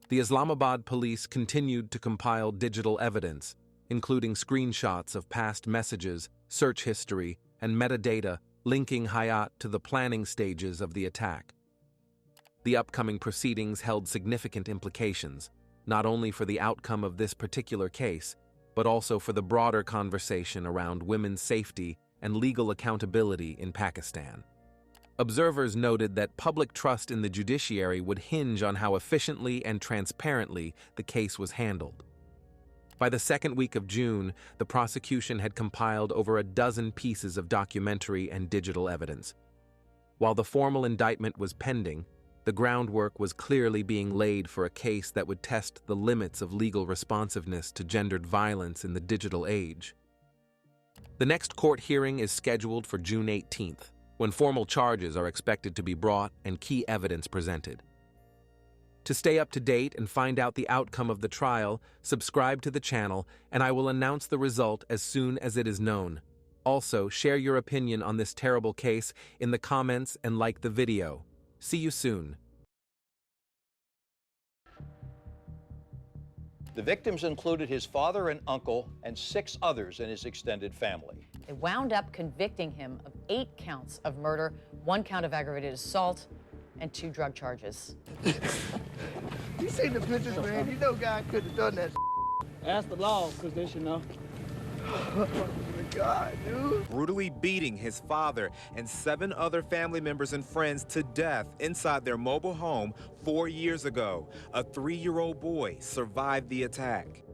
The Islamabad police continued to compile digital evidence, including screenshots of past messages, search history, and metadata linking Hayat to the planning stages of the attack. The upcoming proceedings held significant implications, not only for the outcome of this particular case, but also for the broader conversation around women's safety and legal accountability in Pakistan. Observers noted that public trust in the judiciary would hinge on how efficiently and transparently the case was handled. By the second week of June, the prosecution had compiled over a dozen pieces of documentary and digital evidence. While the formal indictment was pending, the groundwork was clearly being laid for a case that would test the limits of legal responsiveness to gendered violence in the digital age. The next court hearing is scheduled for June 18th, when formal charges are expected to be brought and key evidence presented. To stay up to date and find out the outcome of the trial, subscribe to the channel, and I will announce the result as soon as it is known. Also, share your opinion on this terrible case in the comments and like the video. See you soon. The victims included his father and uncle and 6 others in his extended family. They wound up convicting him of 8 counts of murder, 1 count of aggravated assault, and 2 drug charges. You seen the pictures, man. You know God could have done that. Ask the law, because they should know. Oh, my God, dude. Brutally beating his father and 7 other family members and friends to death inside their mobile home 4 years ago. A 3-year-old boy survived the attack.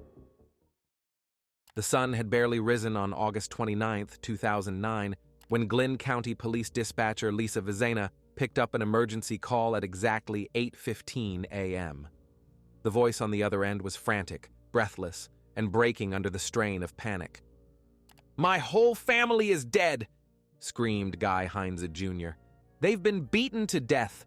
The sun had barely risen on August 29, 2009, when Glynn County Police Dispatcher Lisa Vizena picked up an emergency call at exactly 8:15 a.m. The voice on the other end was frantic, breathless, and breaking under the strain of panic. "My whole family is dead!" screamed Guy Heinze Jr. "They've been beaten to death!"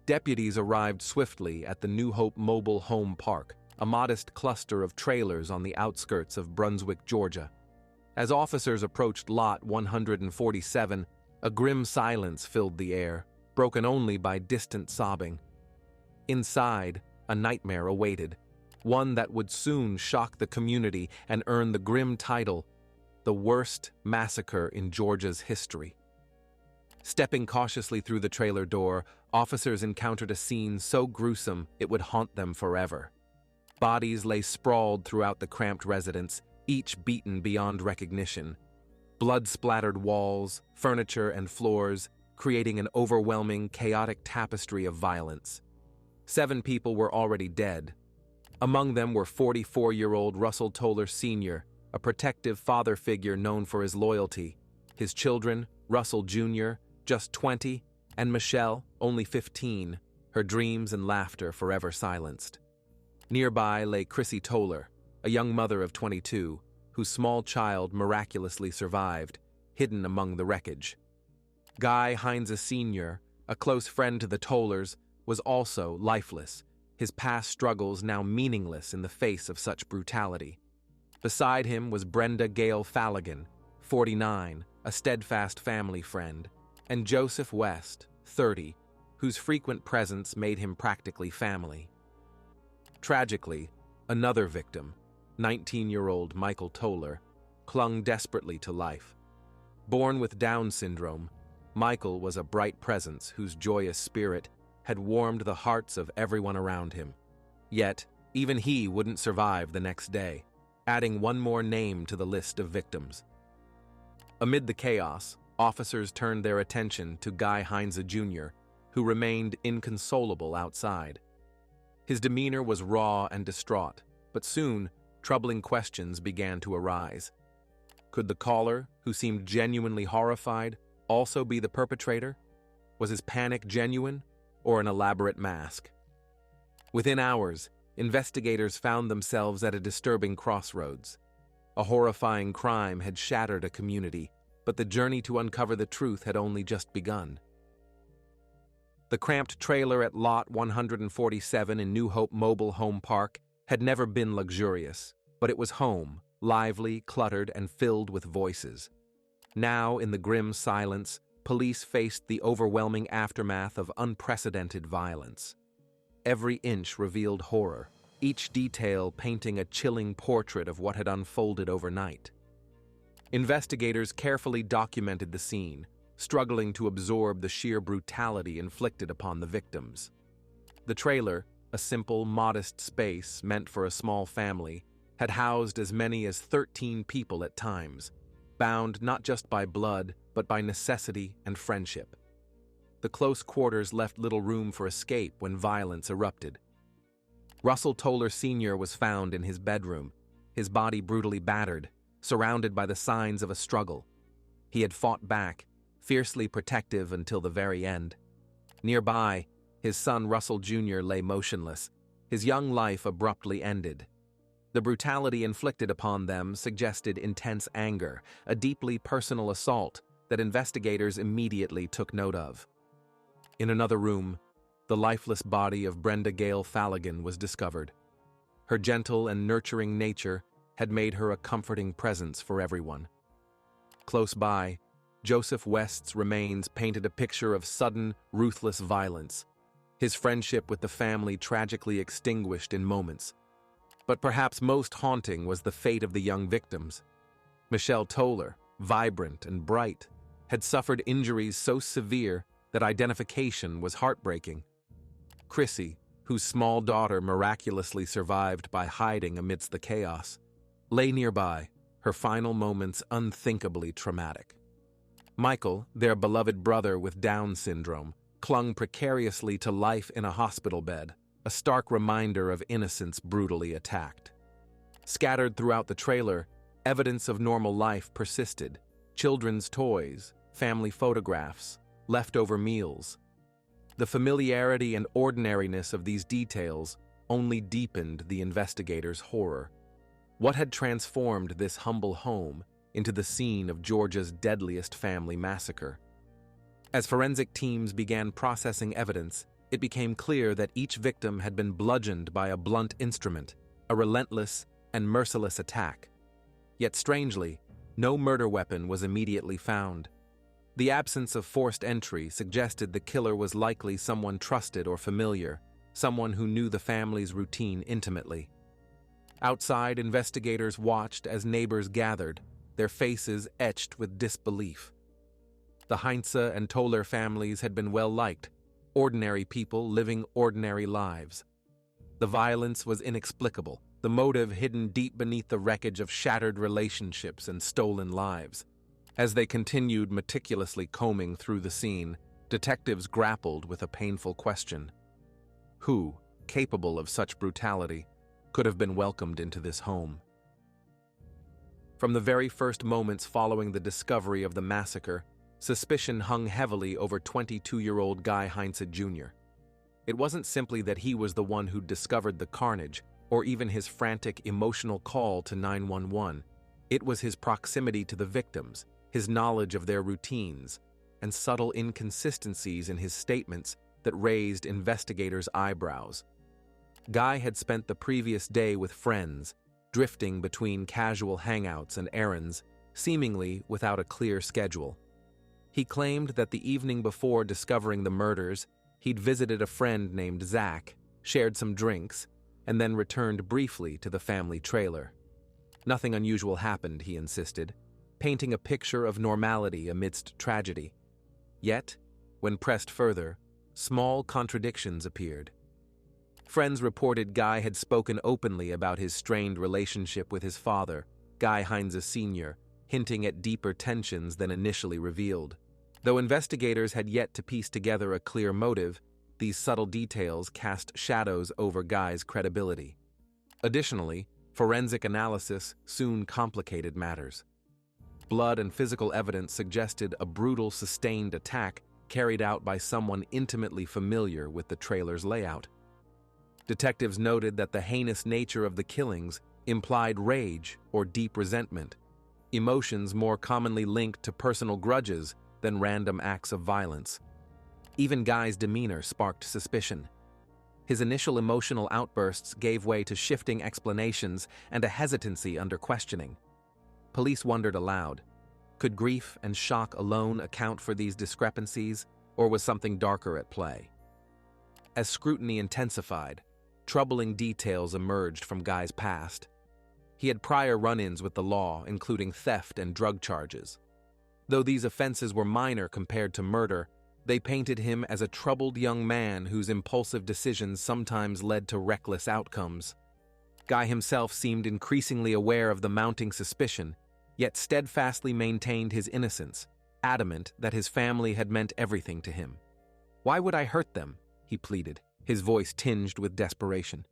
Deputies arrived swiftly at the New Hope Mobile Home Park, a modest cluster of trailers on the outskirts of Brunswick, Georgia. As officers approached Lot 147, a grim silence filled the air, broken only by distant sobbing. Inside, a nightmare awaited, one that would soon shock the community and earn the grim title, the worst massacre in Georgia's history. Stepping cautiously through the trailer door, officers encountered a scene so gruesome it would haunt them forever. Bodies lay sprawled throughout the cramped residence, each beaten beyond recognition. Blood-splattered walls, furniture, and floors, creating an overwhelming, chaotic tapestry of violence. 7 people were already dead. Among them were 44-year-old Russell Toller Sr., a protective father figure known for his loyalty, his children, Russell Jr., just 20, and Michelle, only 15, her dreams and laughter forever silenced. Nearby lay Chrissy Toller, a young mother of 22, whose small child miraculously survived, hidden among the wreckage. Guy Heinze Sr., a close friend to the Tollers, was also lifeless, his past struggles now meaningless in the face of such brutality. Beside him was Brenda Gale Falligan, 49, a steadfast family friend, and Joseph West, 30, whose frequent presence made him practically family. Tragically, another victim, 19-year-old Michael Toller, clung desperately to life. Born with Down syndrome, Michael was a bright presence whose joyous spirit had warmed the hearts of everyone around him. Yet, even he wouldn't survive the next day, adding one more name to the list of victims. Amid the chaos, officers turned their attention to Guy Heinze Jr., who remained inconsolable outside. His demeanor was raw and distraught, but soon, troubling questions began to arise. Could the caller, who seemed genuinely horrified, also be the perpetrator? Was his panic genuine, or an elaborate mask? Within hours, investigators found themselves at a disturbing crossroads. A horrifying crime had shattered a community, but the journey to uncover the truth had only just begun. The cramped trailer at Lot 147 in New Hope Mobile Home Park had never been luxurious, but it was home, lively, cluttered, and filled with voices. Now, in the grim silence, police faced the overwhelming aftermath of unprecedented violence. Every inch revealed horror, each detail painting a chilling portrait of what had unfolded overnight. Investigators carefully documented the scene, struggling to absorb the sheer brutality inflicted upon the victims. The trailer, a simple, modest space meant for a small family, had housed as many as 13 people at times, bound not just by blood, but by necessity and friendship. The close quarters left little room for escape when violence erupted. Russell Toller Sr. was found in his bedroom, his body brutally battered, surrounded by the signs of a struggle. He had fought back, fiercely protective until the very end. Nearby, his son Russell Jr. lay motionless, his young life abruptly ended. The brutality inflicted upon them suggested intense anger, a deeply personal assault that investigators immediately took note of. In another room, the lifeless body of Brenda Gale Falligan was discovered. Her gentle and nurturing nature had made her a comforting presence for everyone. Close by, Joseph West's remains painted a picture of sudden, ruthless violence, his friendship with the family tragically extinguished in moments. But perhaps most haunting was the fate of the young victims. Michelle Toller, vibrant and bright, had suffered injuries so severe that identification was heartbreaking. Chrissy, whose small daughter miraculously survived by hiding amidst the chaos, lay nearby, her final moments unthinkably traumatic. Michael, their beloved brother with Down syndrome, clung precariously to life in a hospital bed, a stark reminder of innocence brutally attacked. Scattered throughout the trailer, evidence of normal life persisted: children's toys, family photographs, leftover meals. The familiarity and ordinariness of these details only deepened the investigators' horror. What had transformed this humble home into the scene of Georgia's deadliest family massacre? As forensic teams began processing evidence, it became clear that each victim had been bludgeoned by a blunt instrument, a relentless and merciless attack. Yet strangely, no murder weapon was immediately found. The absence of forced entry suggested the killer was likely someone trusted or familiar, someone who knew the family's routine intimately. Outside, investigators watched as neighbors gathered, their faces etched with disbelief. The Heinous and Toller families had been well liked, ordinary people living ordinary lives. The violence was inexplicable, the motive hidden deep beneath the wreckage of shattered relationships and stolen lives. As they continued meticulously combing through the scene, detectives grappled with a painful question. Who, capable of such brutality, could have been welcomed into this home? From the very first moments following the discovery of the massacre, suspicion hung heavily over 22-year-old Guy Heinous Jr. It wasn't simply that he was the one who discovered the carnage, or even his frantic, emotional call to 911. It was his proximity to the victims, his knowledge of their routines, and subtle inconsistencies in his statements that raised investigators' eyebrows. Guy had spent the previous day with friends, drifting between casual hangouts and errands, seemingly without a clear schedule. He claimed that the evening before discovering the murders, he'd visited a friend named Zach, shared some drinks, and then returned briefly to the family trailer. Nothing unusual happened, he insisted, painting a picture of normality amidst tragedy. Yet, when pressed further, small contradictions appeared. Friends reported Guy had spoken openly about his strained relationship with his father, Guy Heinous Sr., hinting at deeper tensions than initially revealed. Though investigators had yet to piece together a clear motive, these subtle details cast shadows over Guy's credibility. Additionally, forensic analysis soon complicated matters. Blood and physical evidence suggested a brutal, sustained attack carried out by someone intimately familiar with the trailer's layout. Detectives noted that the heinous nature of the killings implied rage or deep resentment, emotions more commonly linked to personal grudges than random acts of violence. Even Guy's demeanor sparked suspicion. His initial emotional outbursts gave way to shifting explanations and a hesitancy under questioning. Police wondered aloud, Could grief and shock alone account for these discrepancies, or was something darker at play? As scrutiny intensified, troubling details emerged from Guy's past. He had prior run-ins with the law, including theft and drug charges. Though these offenses were minor compared to murder, they painted him as a troubled young man whose impulsive decisions sometimes led to reckless outcomes. Guy himself seemed increasingly aware of the mounting suspicion, yet steadfastly maintained his innocence, adamant that his family had meant everything to him. "Why would I hurt them?" he pleaded, his voice tinged with desperation.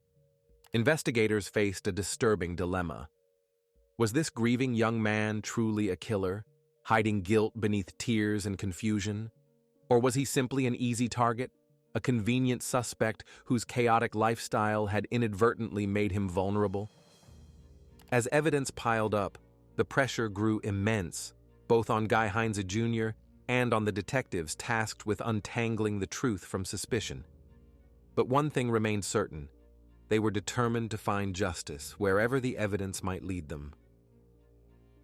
Investigators faced a disturbing dilemma. Was this grieving young man truly a killer, hiding guilt beneath tears and confusion? Or was he simply an easy target, a convenient suspect whose chaotic lifestyle had inadvertently made him vulnerable? As evidence piled up, the pressure grew immense, both on Guy Heinze Jr. and on the detectives tasked with untangling the truth from suspicion. But one thing remained certain: they were determined to find justice wherever the evidence might lead them.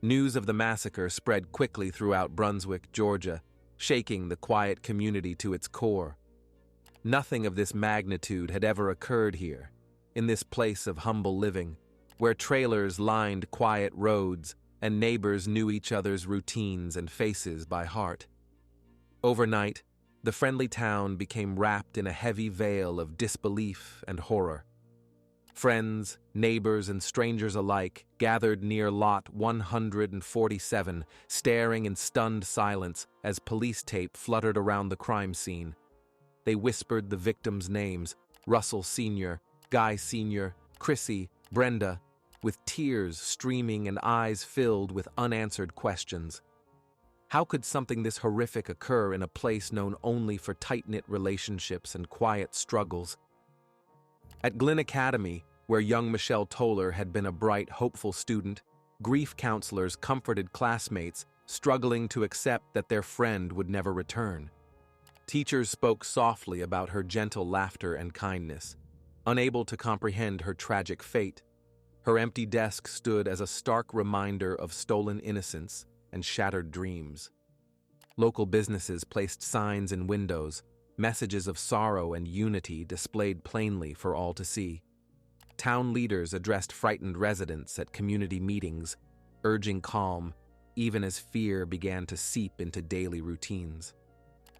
News of the massacre spread quickly throughout Brunswick, Georgia, shaking the quiet community to its core. Nothing of this magnitude had ever occurred here, in this place of humble living, where trailers lined quiet roads and neighbors knew each other's routines and faces by heart. Overnight, the friendly town became wrapped in a heavy veil of disbelief and horror. Friends, neighbors, and strangers alike gathered near Lot 147, staring in stunned silence as police tape fluttered around the crime scene. They whispered the victims' names: Russell Sr., Guy Sr., Chrissy, Brenda, with tears streaming and eyes filled with unanswered questions. How could something this horrific occur in a place known only for tight-knit relationships and quiet struggles? At Glynn Academy, where young Michelle Toller had been a bright, hopeful student, grief counselors comforted classmates struggling to accept that their friend would never return. Teachers spoke softly about her gentle laughter and kindness. Unable to comprehend her tragic fate, her empty desk stood as a stark reminder of stolen innocence and shattered dreams. Local businesses placed signs in windows, messages of sorrow and unity displayed plainly for all to see. Town leaders addressed frightened residents at community meetings, urging calm, even as fear began to seep into daily routines.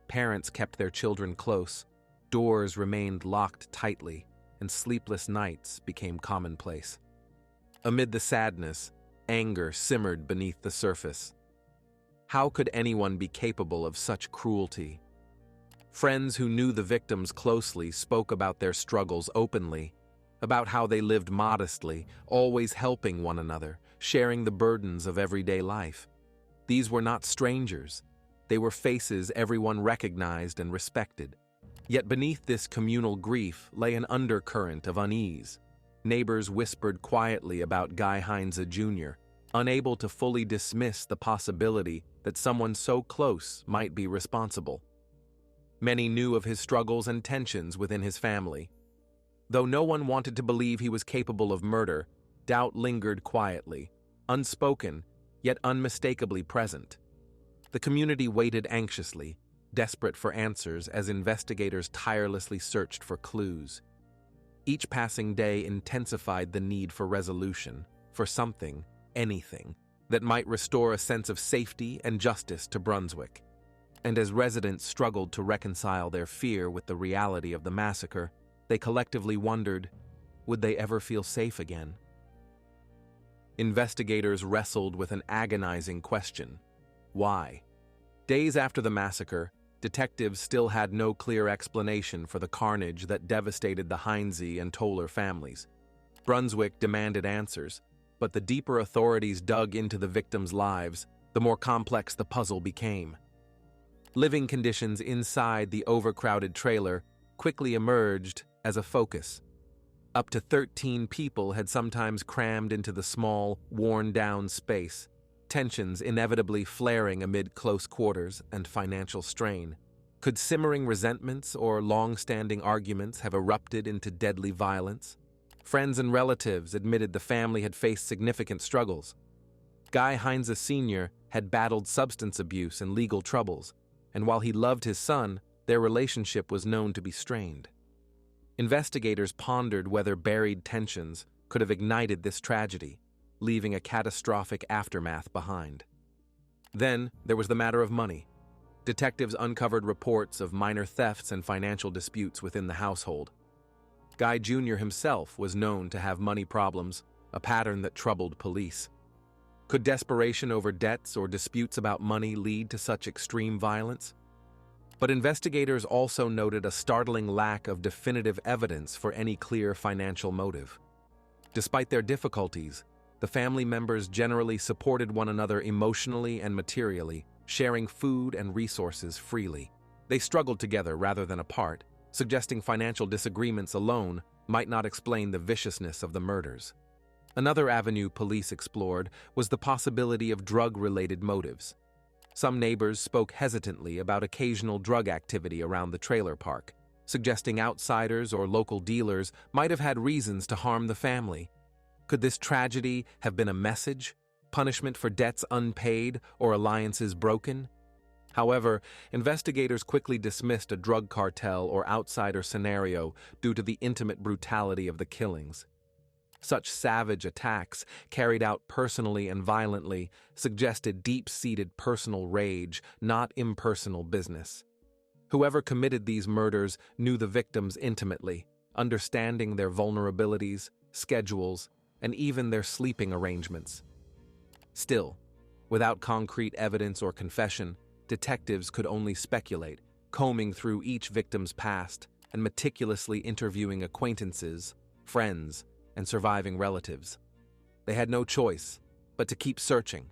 Parents kept their children close, doors remained locked tightly, and sleepless nights became commonplace. Amid the sadness, anger simmered beneath the surface. How could anyone be capable of such cruelty? Friends who knew the victims closely spoke about their struggles openly, about how they lived modestly, always helping one another, sharing the burdens of everyday life. These were not strangers. They were faces everyone recognized and respected. Yet beneath this communal grief lay an undercurrent of unease. Neighbors whispered quietly about Guy Heinze Jr., unable to fully dismiss the possibility that someone so close might be responsible. Many knew of his struggles and tensions within his family. Though no one wanted to believe he was capable of murder, doubt lingered quietly, unspoken, yet unmistakably present. The community waited anxiously, desperate for answers as investigators tirelessly searched for clues. Each passing day intensified the need for resolution, for something, anything, that might restore a sense of safety and justice to Brunswick. And as residents struggled to reconcile their fear with the reality of the massacre, they collectively wondered, would they ever feel safe again? Investigators wrestled with an agonizing question: why? Days after the massacre, detectives still had no clear explanation for the carnage that devastated the Heinze and Toller families. Brunswick demanded answers, but the deeper authorities dug into the victims' lives, the more complex the puzzle became. Living conditions inside the overcrowded trailer quickly emerged as a focus. Up to 13 people had sometimes crammed into the small, worn-down space, tensions inevitably flaring amid close quarters and financial strain. Could simmering resentments or long-standing arguments have erupted into deadly violence? Friends and relatives admitted the family had faced significant struggles. Guy Heinze Sr. had battled substance abuse and legal troubles, and while he loved his son, their relationship was known to be strained. Investigators pondered whether buried tensions could have ignited this tragedy, leaving a catastrophic aftermath behind. Then there was the matter of money. Detectives uncovered reports of minor thefts and financial disputes within the household. Guy Jr. himself was known to have money problems, a pattern that troubled police. Could desperation over debts or disputes about money lead to such extreme violence? But investigators also noted a startling lack of definitive evidence for any clear financial motive. Despite their difficulties, the family members generally supported one another emotionally and materially, sharing food and resources freely. They struggled together rather than apart, suggesting financial disagreements alone might not explain the viciousness of the murders. Another avenue police explored was the possibility of drug-related motives. Some neighbors spoke hesitantly about occasional drug activity around the trailer park, suggesting outsiders or local dealers might have had reasons to harm the family. Could this tragedy have been a message, punishment for debts unpaid or alliances broken? However, investigators quickly dismissed a drug cartel or outsider scenario due to the intimate brutality of the killings. Such savage attacks, carried out personally and violently, suggested deep-seated personal rage, not impersonal business. Whoever committed these murders knew the victims intimately, understanding their vulnerabilities, schedules, and even their sleeping arrangements. Still, without concrete evidence or confession, detectives could only speculate, combing through each victim's past and meticulously interviewing acquaintances, friends, and surviving relatives. They had no choice but to keep searching,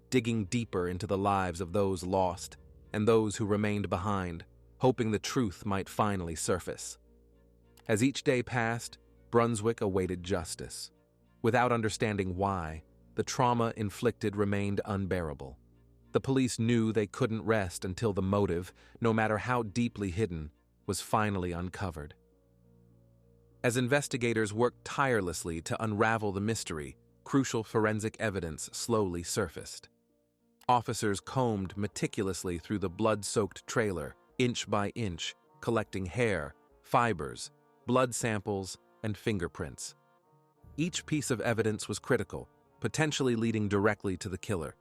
digging deeper into the lives of those lost and those who remained behind, hoping the truth might finally surface. As each day passed, Brunswick awaited justice. Without understanding why, the trauma inflicted remained unbearable. The police knew they couldn't rest until the motive, no matter how deeply hidden, was finally uncovered. As investigators worked tirelessly to unravel the mystery, crucial forensic evidence slowly surfaced. Officers combed meticulously through the blood-soaked trailer, inch by inch, collecting hair, fibers, blood samples, and fingerprints. Each piece of evidence was critical, potentially leading directly to the killer.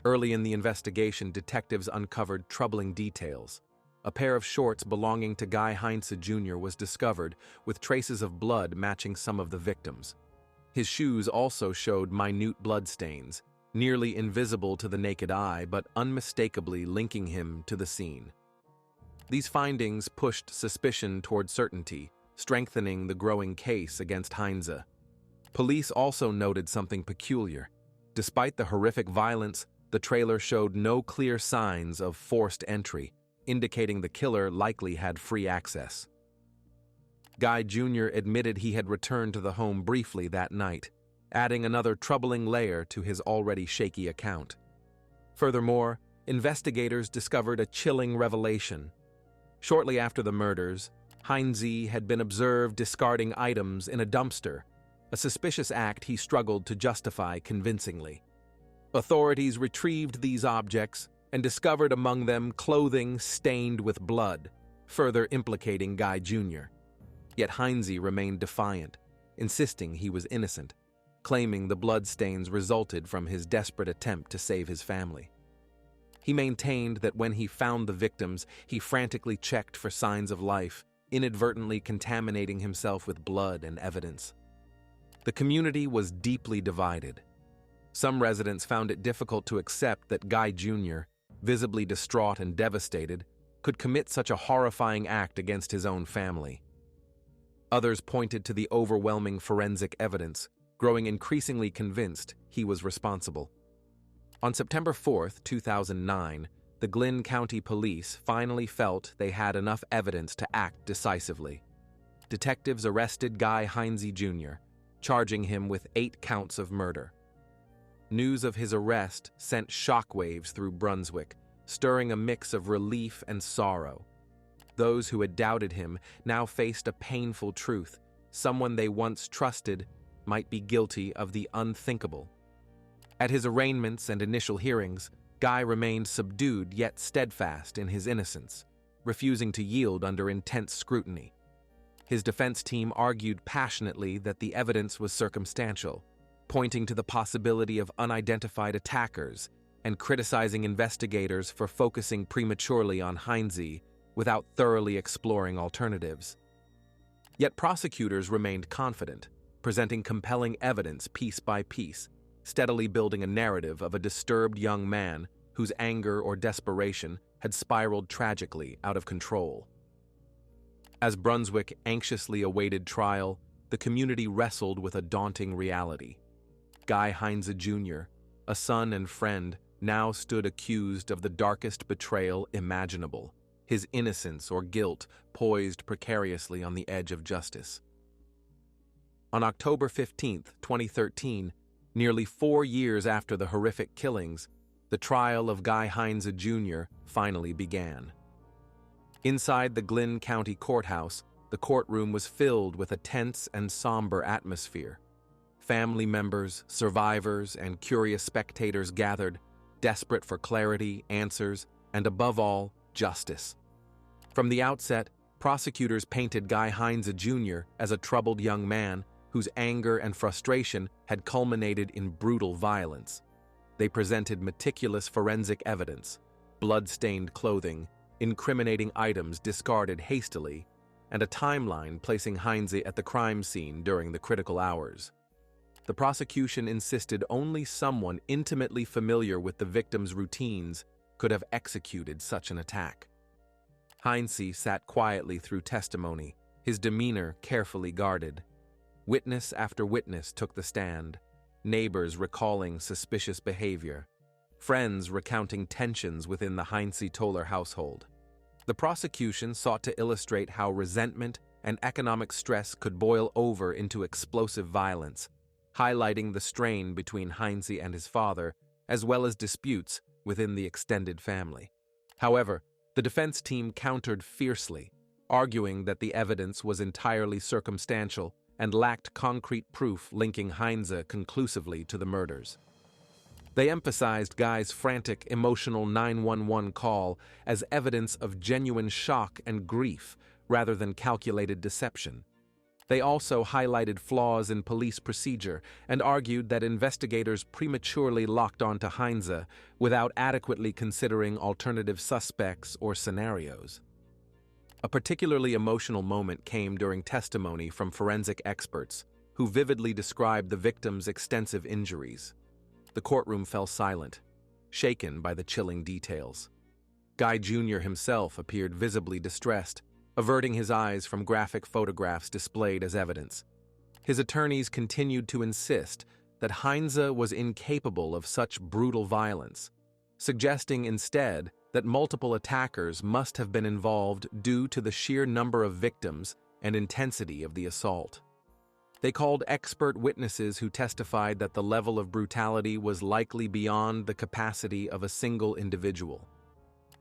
Early in the investigation, detectives uncovered troubling details. A pair of shorts belonging to Guy Heinous Jr. was discovered, with traces of blood matching some of the victims. His shoes also showed minute bloodstains, nearly invisible to the naked eye but unmistakably linking him to the scene. These findings pushed suspicion toward certainty, strengthening the growing case against Heinous. Police also noted something peculiar. Despite the horrific violence, the trailer showed no clear signs of forced entry, indicating the killer likely had free access. Guy Jr. admitted he had returned to the home briefly that night, adding another troubling layer to his already shaky account. Furthermore, investigators discovered a chilling revelation. Shortly after the murders, Heinous had been observed discarding items in a dumpster, a suspicious act he struggled to justify convincingly. Authorities retrieved these objects and discovered among them clothing stained with blood, further implicating Guy Jr. Yet Heinous remained defiant, insisting he was innocent, claiming the bloodstains resulted from his desperate attempt to save his family. He maintained that when he found the victims, he frantically checked for signs of life, inadvertently contaminating himself with blood and evidence. The community was deeply divided. Some residents found it difficult to accept that Guy Jr., visibly distraught and devastated, could commit such a horrifying act against his own family. Others pointed to the overwhelming forensic evidence, growing increasingly convinced he was responsible. On September 4, 2009, the Glynn County Police finally felt they had enough evidence to act decisively. Detectives arrested Guy Heinous Jr., charging him with 8 counts of murder. News of his arrest sent shockwaves through Brunswick, stirring a mix of relief and sorrow. Those who had doubted him now faced a painful truth. Someone they once trusted might be guilty of the unthinkable. At his arraignments and initial hearings, Guy remained subdued yet steadfast in his innocence, refusing to yield under intense scrutiny. His defense team argued passionately that the evidence was circumstantial, pointing to the possibility of unidentified attackers and criticizing investigators for focusing prematurely on heinous without thoroughly exploring alternatives. Yet prosecutors remained confident, presenting compelling evidence piece by piece, steadily building a narrative of a disturbed young man whose anger or desperation had spiraled tragically out of control. As Brunswick anxiously awaited trial, the community wrestled with a daunting reality. Guy Heinze Jr., a son and friend, now stood accused of the darkest betrayal imaginable, his innocence or guilt poised precariously on the edge of justice. On October 15, 2013, nearly 4 years after the horrific killings, the trial of Guy Heinze Jr. finally began. Inside the Glynn County Courthouse, the courtroom was filled with a tense and somber atmosphere. Family members, survivors, and curious spectators gathered, desperate for clarity, answers, and above all, justice. From the outset, prosecutors painted Guy Heinze Jr. as a troubled young man whose anger and frustration had culminated in brutal violence. They presented meticulous forensic evidence, blood-stained clothing, incriminating items discarded hastily, and a timeline placing Heinze at the crime scene during the critical hours. The prosecution insisted only someone intimately familiar with the victim's routines could have executed such an attack. Heinze sat quietly through testimony, his demeanor carefully guarded. Witness after witness took the stand, neighbors recalling suspicious behavior, friends recounting tensions within the Heinze-Toller household. The prosecution sought to illustrate how resentment and economic stress could boil over into explosive violence, highlighting the strain between Heinze and his father, as well as disputes within the extended family. However, the defense team countered fiercely, arguing that the evidence was entirely circumstantial and lacked concrete proof linking Heinze conclusively to the murders. They emphasized Guy's frantic, emotional 911 call as evidence of genuine shock and grief rather than calculated deception. They also highlighted flaws in police procedure and argued that investigators prematurely locked onto Heinze without adequately considering alternative suspects or scenarios. A particularly emotional moment came during testimony from forensic experts who vividly described the victim's extensive injuries. The courtroom fell silent, shaken by the chilling details. Guy Jr. himself appeared visibly distressed, averting his eyes from graphic photographs displayed as evidence. His attorneys continued to insist that Heinze was incapable of such brutal violence, suggesting instead that multiple attackers must have been involved due to the sheer number of victims and intensity of the assault. They called expert witnesses who testified that the level of brutality was likely beyond the capacity of a single individual.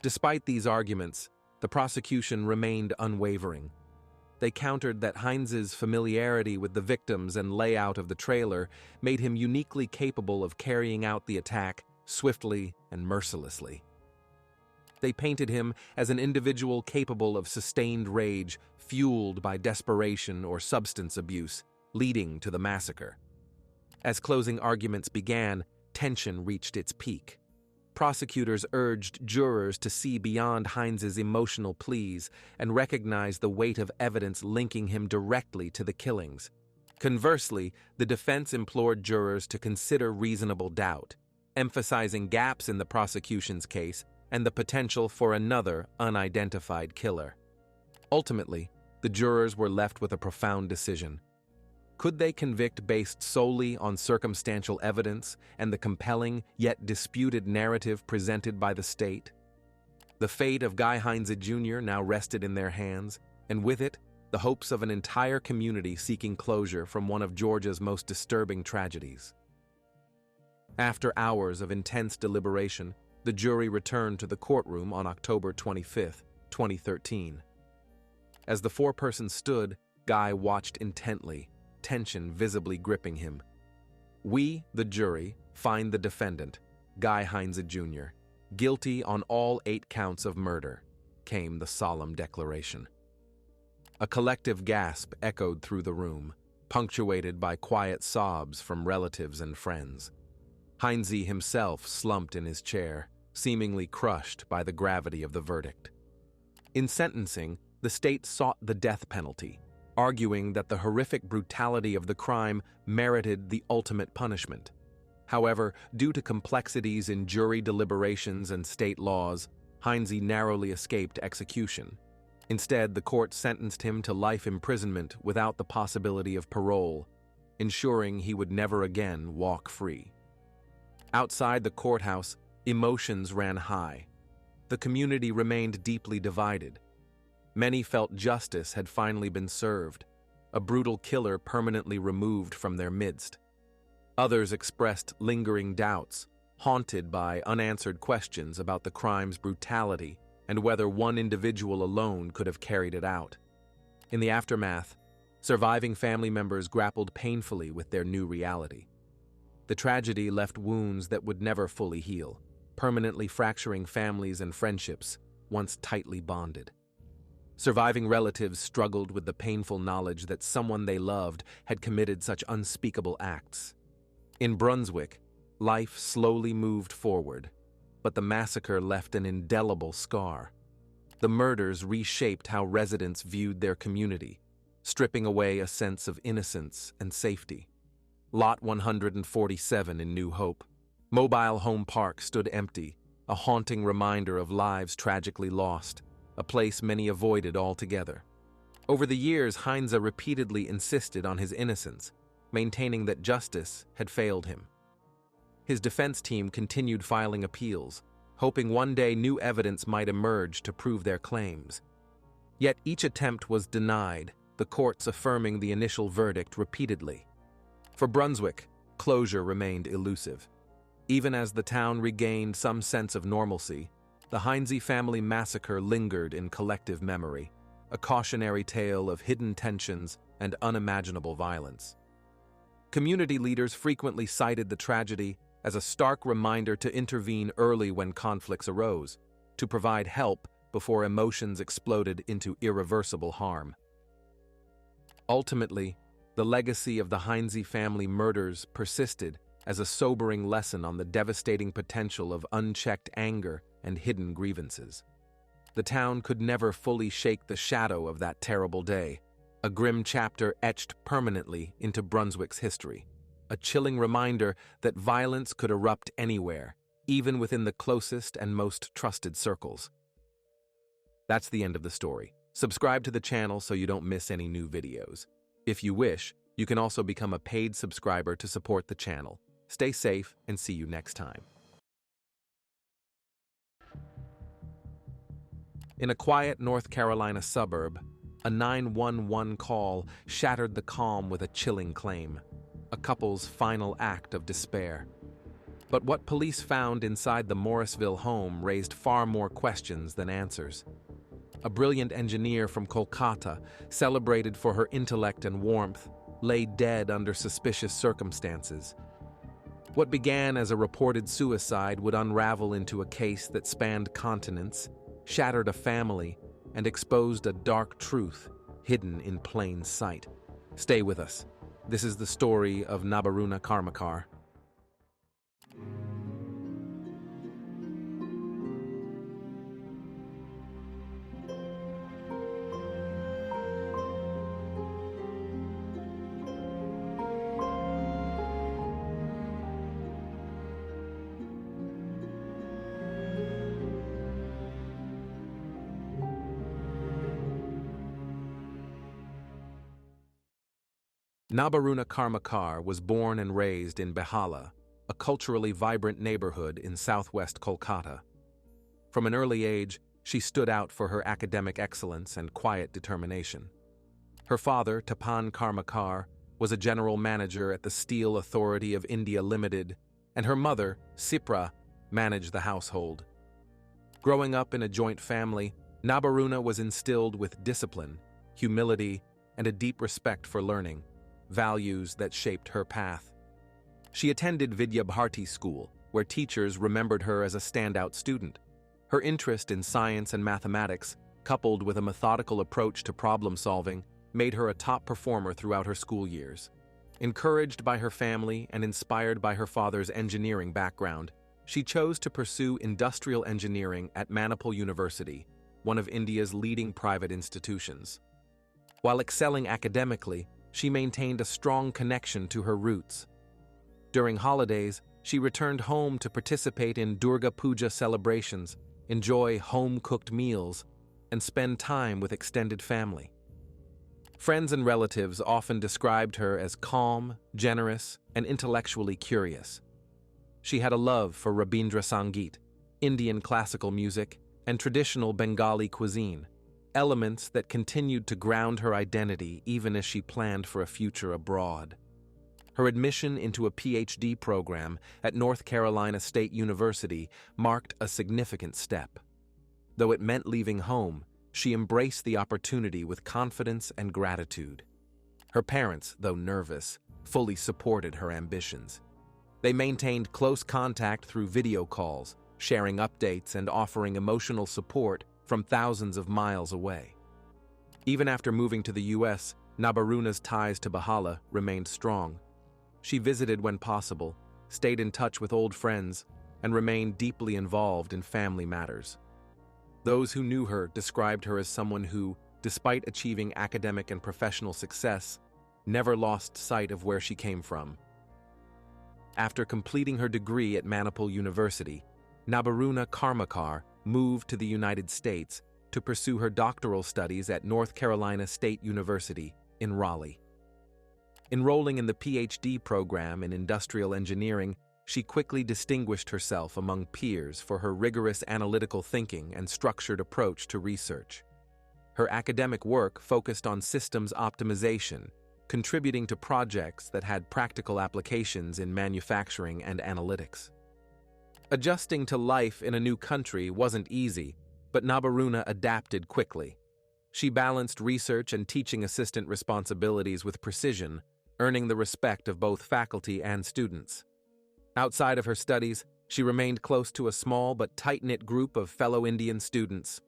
Despite these arguments, the prosecution remained unwavering. They countered that Heinze's familiarity with the victims and layout of the trailer made him uniquely capable of carrying out the attack swiftly and mercilessly. They painted him as an individual capable of sustained rage fueled by desperation or substance abuse, leading to the massacre. As closing arguments began, tension reached its peak. Prosecutors urged jurors to see beyond Heinze's emotional pleas and recognize the weight of evidence linking him directly to the killings. Conversely, the defense implored jurors to consider reasonable doubt, emphasizing gaps in the prosecution's case and the potential for another unidentified killer. Ultimately, the jurors were left with a profound decision. Could they convict based solely on circumstantial evidence and the compelling yet disputed narrative presented by the state? The fate of Guy Heinze Jr. now rested in their hands, and with it, the hopes of an entire community seeking closure from one of Georgia's most disturbing tragedies. After hours of intense deliberation, the jury returned to the courtroom on October 25, 2013. As the four-person stood, Guy watched intently, tension visibly gripping him. We, the jury, find the defendant, Guy Heinze Jr., guilty on all 8 counts of murder, came the solemn declaration. A collective gasp echoed through the room, punctuated by quiet sobs from relatives and friends. Heinze himself slumped in his chair, seemingly crushed by the gravity of the verdict. In sentencing, the state sought the death penalty, arguing that the horrific brutality of the crime merited the ultimate punishment. However, due to complexities in jury deliberations and state laws, Heinze narrowly escaped execution. Instead, the court sentenced him to life imprisonment without the possibility of parole, ensuring he would never again walk free. Outside the courthouse, emotions ran high. The community remained deeply divided. Many felt justice had finally been served, a brutal killer permanently removed from their midst. Others expressed lingering doubts, haunted by unanswered questions about the crime's brutality and whether one individual alone could have carried it out. In the aftermath, surviving family members grappled painfully with their new reality. The tragedy left wounds that would never fully heal, permanently fracturing families and friendships once tightly bonded. Surviving relatives struggled with the painful knowledge that someone they loved had committed such unspeakable acts. In Brunswick, life slowly moved forward, but the massacre left an indelible scar. The murders reshaped how residents viewed their community, stripping away a sense of innocence and safety. Lot 147 in New Hope, Mobile Home Park, stood empty, a haunting reminder of lives tragically lost, a place many avoided altogether. Over the years, Heinze repeatedly insisted on his innocence, maintaining that justice had failed him. His defense team continued filing appeals, hoping one day new evidence might emerge to prove their claims. Yet each attempt was denied, the courts affirming the initial verdict repeatedly. For Brunswick, closure remained elusive. Even as the town regained some sense of normalcy, the Heinze family massacre lingered in collective memory, a cautionary tale of hidden tensions and unimaginable violence. Community leaders frequently cited the tragedy as a stark reminder to intervene early when conflicts arose, to provide help before emotions exploded into irreversible harm. Ultimately, the legacy of the Heinze family murders persisted as a sobering lesson on the devastating potential of unchecked anger and hidden grievances. The town could never fully shake the shadow of that terrible day, a grim chapter etched permanently into Brunswick's history, a chilling reminder that violence could erupt anywhere, even within the closest and most trusted circles. That's the end of the story. Subscribe to the channel so you don't miss any new videos. If you wish, you can also become a paid subscriber to support the channel. Stay safe and see you next time. In a quiet North Carolina suburb, a 911 call shattered the calm with a chilling claim, a couple's final act of despair. But what police found inside the Morrisville home raised far more questions than answers. A brilliant engineer from Kolkata, celebrated for her intellect and warmth, lay dead under suspicious circumstances. What began as a reported suicide would unravel into a case that spanned continents, shattered a family, and exposed a dark truth hidden in plain sight. Stay with us. This is the story of Nabaruna Karmakar. Nabaruna Karmakar was born and raised in Behala, a culturally vibrant neighborhood in southwest Kolkata. From an early age, she stood out for her academic excellence and quiet determination. Her father, Tapan Karmakar, was a general manager at the Steel Authority of India Limited, and her mother, Sipra, managed the household. Growing up in a joint family, Nabaruna was instilled with discipline, humility, and a deep respect for learning, values that shaped her path. She attended Vidya Bharti School, where teachers remembered her as a standout student. Her interest in science and mathematics, coupled with a methodical approach to problem-solving, made her a top performer throughout her school years. Encouraged by her family and inspired by her father's engineering background, she chose to pursue industrial engineering at Manipal University, one of India's leading private institutions. While excelling academically, she maintained a strong connection to her roots. During holidays, she returned home to participate in Durga Puja celebrations, enjoy home-cooked meals, and spend time with extended family. Friends and relatives often described her as calm, generous, and intellectually curious. She had a love for Rabindra Sangeet, Indian classical music, and traditional Bengali cuisine, elements that continued to ground her identity even as she planned for a future abroad. Her admission into a PhD program at North Carolina State University marked a significant step. Though it meant leaving home, she embraced the opportunity with confidence and gratitude. Her parents, though nervous, fully supported her ambitions. They maintained close contact through video calls, sharing updates and offering emotional support from thousands of miles away. Even after moving to the U.S., Nabaruna's ties to Bahala remained strong. She visited when possible, stayed in touch with old friends, and remained deeply involved in family matters. Those who knew her described her as someone who, despite achieving academic and professional success, never lost sight of where she came from. After completing her degree at Manipal University, Nabaruna Karmakar moved to the United States to pursue her doctoral studies at North Carolina State University in Raleigh. Enrolling in the PhD program in industrial engineering, she quickly distinguished herself among peers for her rigorous analytical thinking and structured approach to research. Her academic work focused on systems optimization, contributing to projects that had practical applications in manufacturing and analytics. Adjusting to life in a new country wasn't easy, but Nabaruna adapted quickly. She balanced research and teaching assistant responsibilities with precision, earning the respect of both faculty and students. Outside of her studies, she remained close to a small but tight-knit group of fellow Indian students.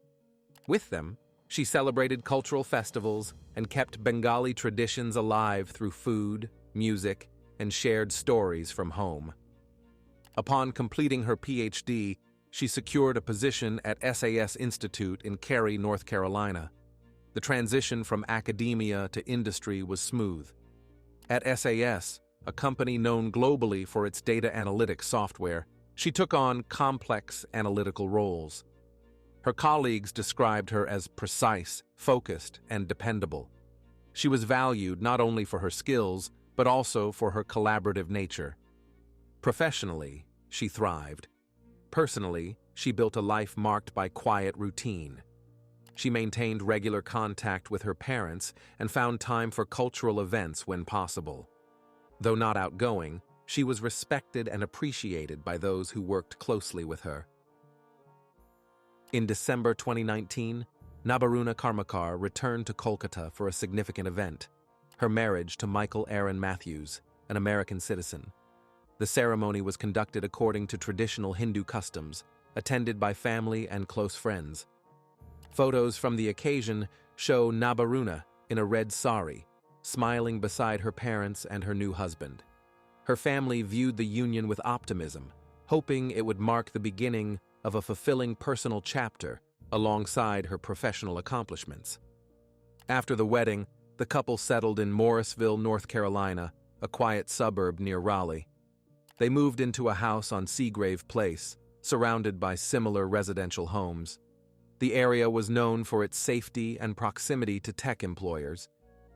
With them, she celebrated cultural festivals and kept Bengali traditions alive through food, music, and shared stories from home. Upon completing her PhD, she secured a position at SAS Institute in Cary, North Carolina. The transition from academia to industry was smooth. At SAS, a company known globally for its data analytics software, she took on complex analytical roles. Her colleagues described her as precise, focused, and dependable. She was valued not only for her skills, but also for her collaborative nature. Professionally, she thrived. Personally, she built a life marked by quiet routine. She maintained regular contact with her parents and found time for cultural events when possible. Though not outgoing, she was respected and appreciated by those who worked closely with her. In December 2019, Nabaruna Karmakar returned to Kolkata for a significant event, her marriage to Michael Aaron Matthews, an American citizen. The ceremony was conducted according to traditional Hindu customs, attended by family and close friends. Photos from the occasion show Nabaruna in a red sari, smiling beside her parents and her new husband. Her family viewed the union with optimism, hoping it would mark the beginning of a fulfilling personal chapter alongside her professional accomplishments. After the wedding, the couple settled in Morrisville, North Carolina, a quiet suburb near Raleigh. They moved into a house on Seagrave Place, surrounded by similar residential homes. The area was known for its safety and proximity to tech employers,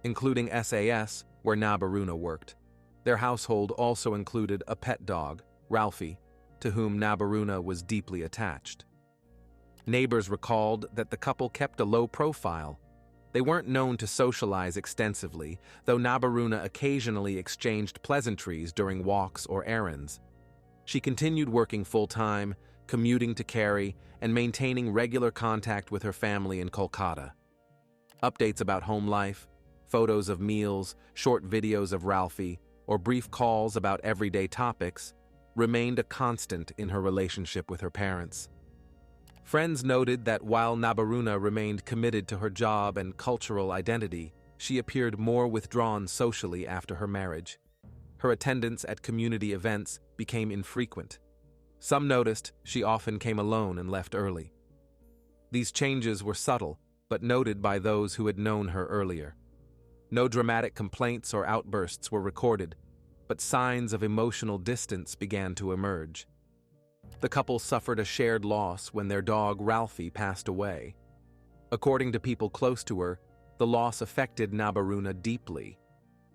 including SAS, where Nabaruna worked. Their household also included a pet dog, Ralphie, to whom Nabaruna was deeply attached. Neighbors recalled that the couple kept a low profile. They weren't known to socialize extensively, though Nabaruna occasionally exchanged pleasantries during walks or errands. She continued working full-time, commuting to Cary, and maintaining regular contact with her family in Kolkata. Updates about home life, photos of meals, short videos of Ralphie, or brief calls about everyday topics, remained a constant in her relationship with her parents. Friends noted that while Nabaruna remained committed to her job and cultural identity, she appeared more withdrawn socially after her marriage. Her attendance at community events became infrequent. Some noticed she often came alone and left early. These changes were subtle, but noted by those who had known her earlier. No dramatic complaints or outbursts were recorded, but signs of emotional distance began to emerge. The couple suffered a shared loss when their dog Ralphie passed away. According to people close to her, the loss affected Nabaruna deeply.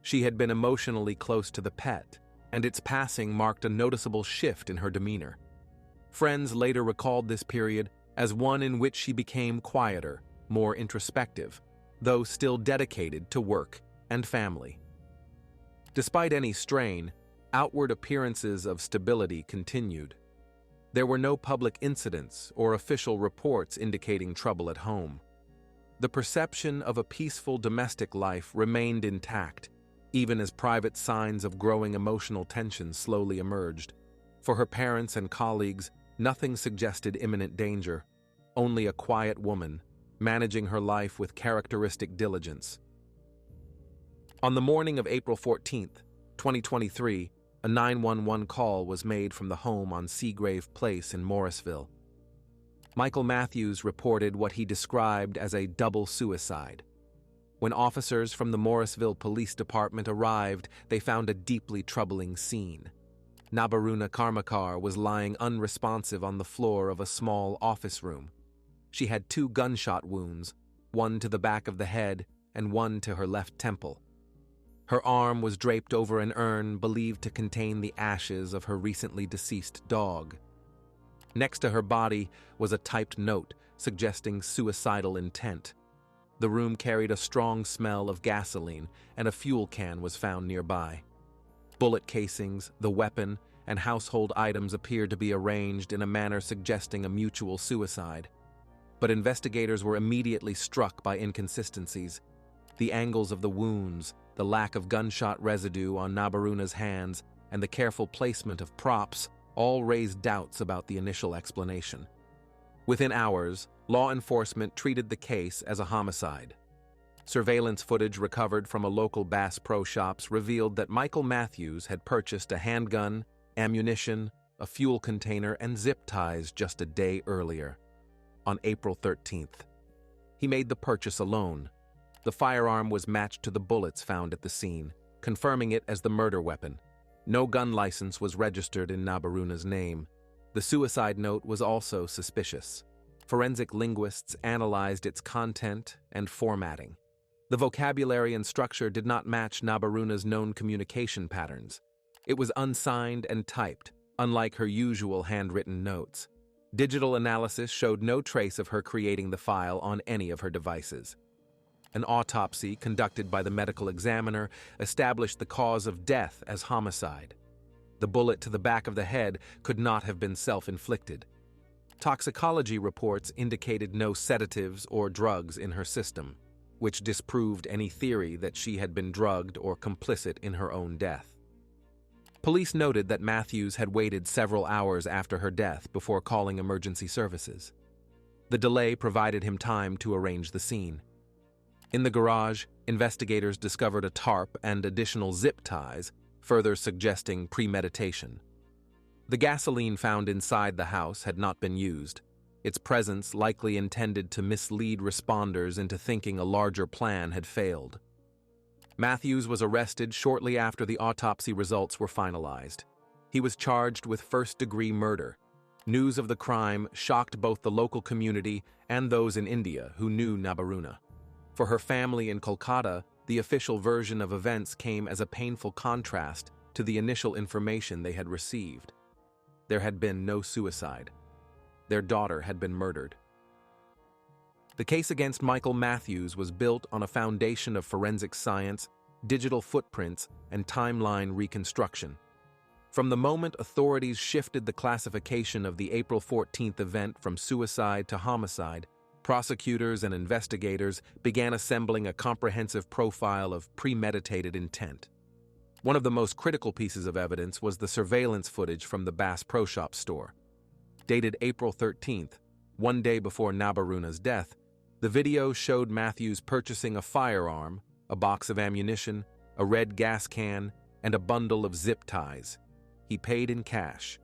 She had been emotionally close to the pet, and its passing marked a noticeable shift in her demeanor. Friends later recalled this period as one in which she became quieter, more introspective, though still dedicated to work and family. Despite any strain, outward appearances of stability continued. There were no public incidents or official reports indicating trouble at home. The perception of a peaceful domestic life remained intact, even as private signs of growing emotional tension slowly emerged. For her parents and colleagues, nothing suggested imminent danger, only a quiet woman, managing her life with characteristic diligence. On the morning of April 14, 2023, a 911 call was made from the home on Seagrave Place in Morrisville. Michael Matthews reported what he described as a double suicide. When officers from the Morrisville Police Department arrived, they found a deeply troubling scene. Nabaruna Karmakar was lying unresponsive on the floor of a small office room. She had 2 gunshot wounds, one to the back of the head and one to her left temple. Her arm was draped over an urn believed to contain the ashes of her recently deceased dog. Next to her body was a typed note suggesting suicidal intent. The room carried a strong smell of gasoline, and a fuel can was found nearby. Bullet casings, the weapon, and household items appeared to be arranged in a manner suggesting a mutual suicide. But investigators were immediately struck by inconsistencies. The angles of the wounds, the lack of gunshot residue on Nabaruna's hands, and the careful placement of props all raised doubts about the initial explanation. Within hours, law enforcement treated the case as a homicide. Surveillance footage recovered from a local Bass Pro Shops revealed that Michael Matthews had purchased a handgun, ammunition, a fuel container, and zip ties just a day earlier, on April 13th. He made the purchase alone. The firearm was matched to the bullets found at the scene, confirming it as the murder weapon. No gun license was registered in Nabaruna's name. The suicide note was also suspicious. Forensic linguists analyzed its content and formatting. The vocabulary and structure did not match Nabaruna's known communication patterns. It was unsigned and typed, unlike her usual handwritten notes. Digital analysis showed no trace of her creating the file on any of her devices. An autopsy conducted by the medical examiner established the cause of death as homicide. The bullet to the back of the head could not have been self-inflicted. Toxicology reports indicated no sedatives or drugs in her system, which disproved any theory that she had been drugged or complicit in her own death. Police noted that Matthews had waited several hours after her death before calling emergency services. The delay provided him time to arrange the scene. In the garage, investigators discovered a tarp and additional zip ties, further suggesting premeditation. The gasoline found inside the house had not been used, its presence likely intended to mislead responders into thinking a larger plan had failed. Matthews was arrested shortly after the autopsy results were finalized. He was charged with first-degree murder. News of the crime shocked both the local community and those in India who knew Nabaruna. For her family in Kolkata, the official version of events came as a painful contrast to the initial information they had received. There had been no suicide. Their daughter had been murdered. The case against Michael Matthews was built on a foundation of forensic science, digital footprints, and timeline reconstruction. From the moment authorities shifted the classification of the April 14th event from suicide to homicide, prosecutors and investigators began assembling a comprehensive profile of premeditated intent. One of the most critical pieces of evidence was the surveillance footage from the Bass Pro Shop store. Dated April 13th, one day before Nabaruna's death, the video showed Matthews purchasing a firearm, a box of ammunition, a red gas can, and a bundle of zip ties. He paid in cash.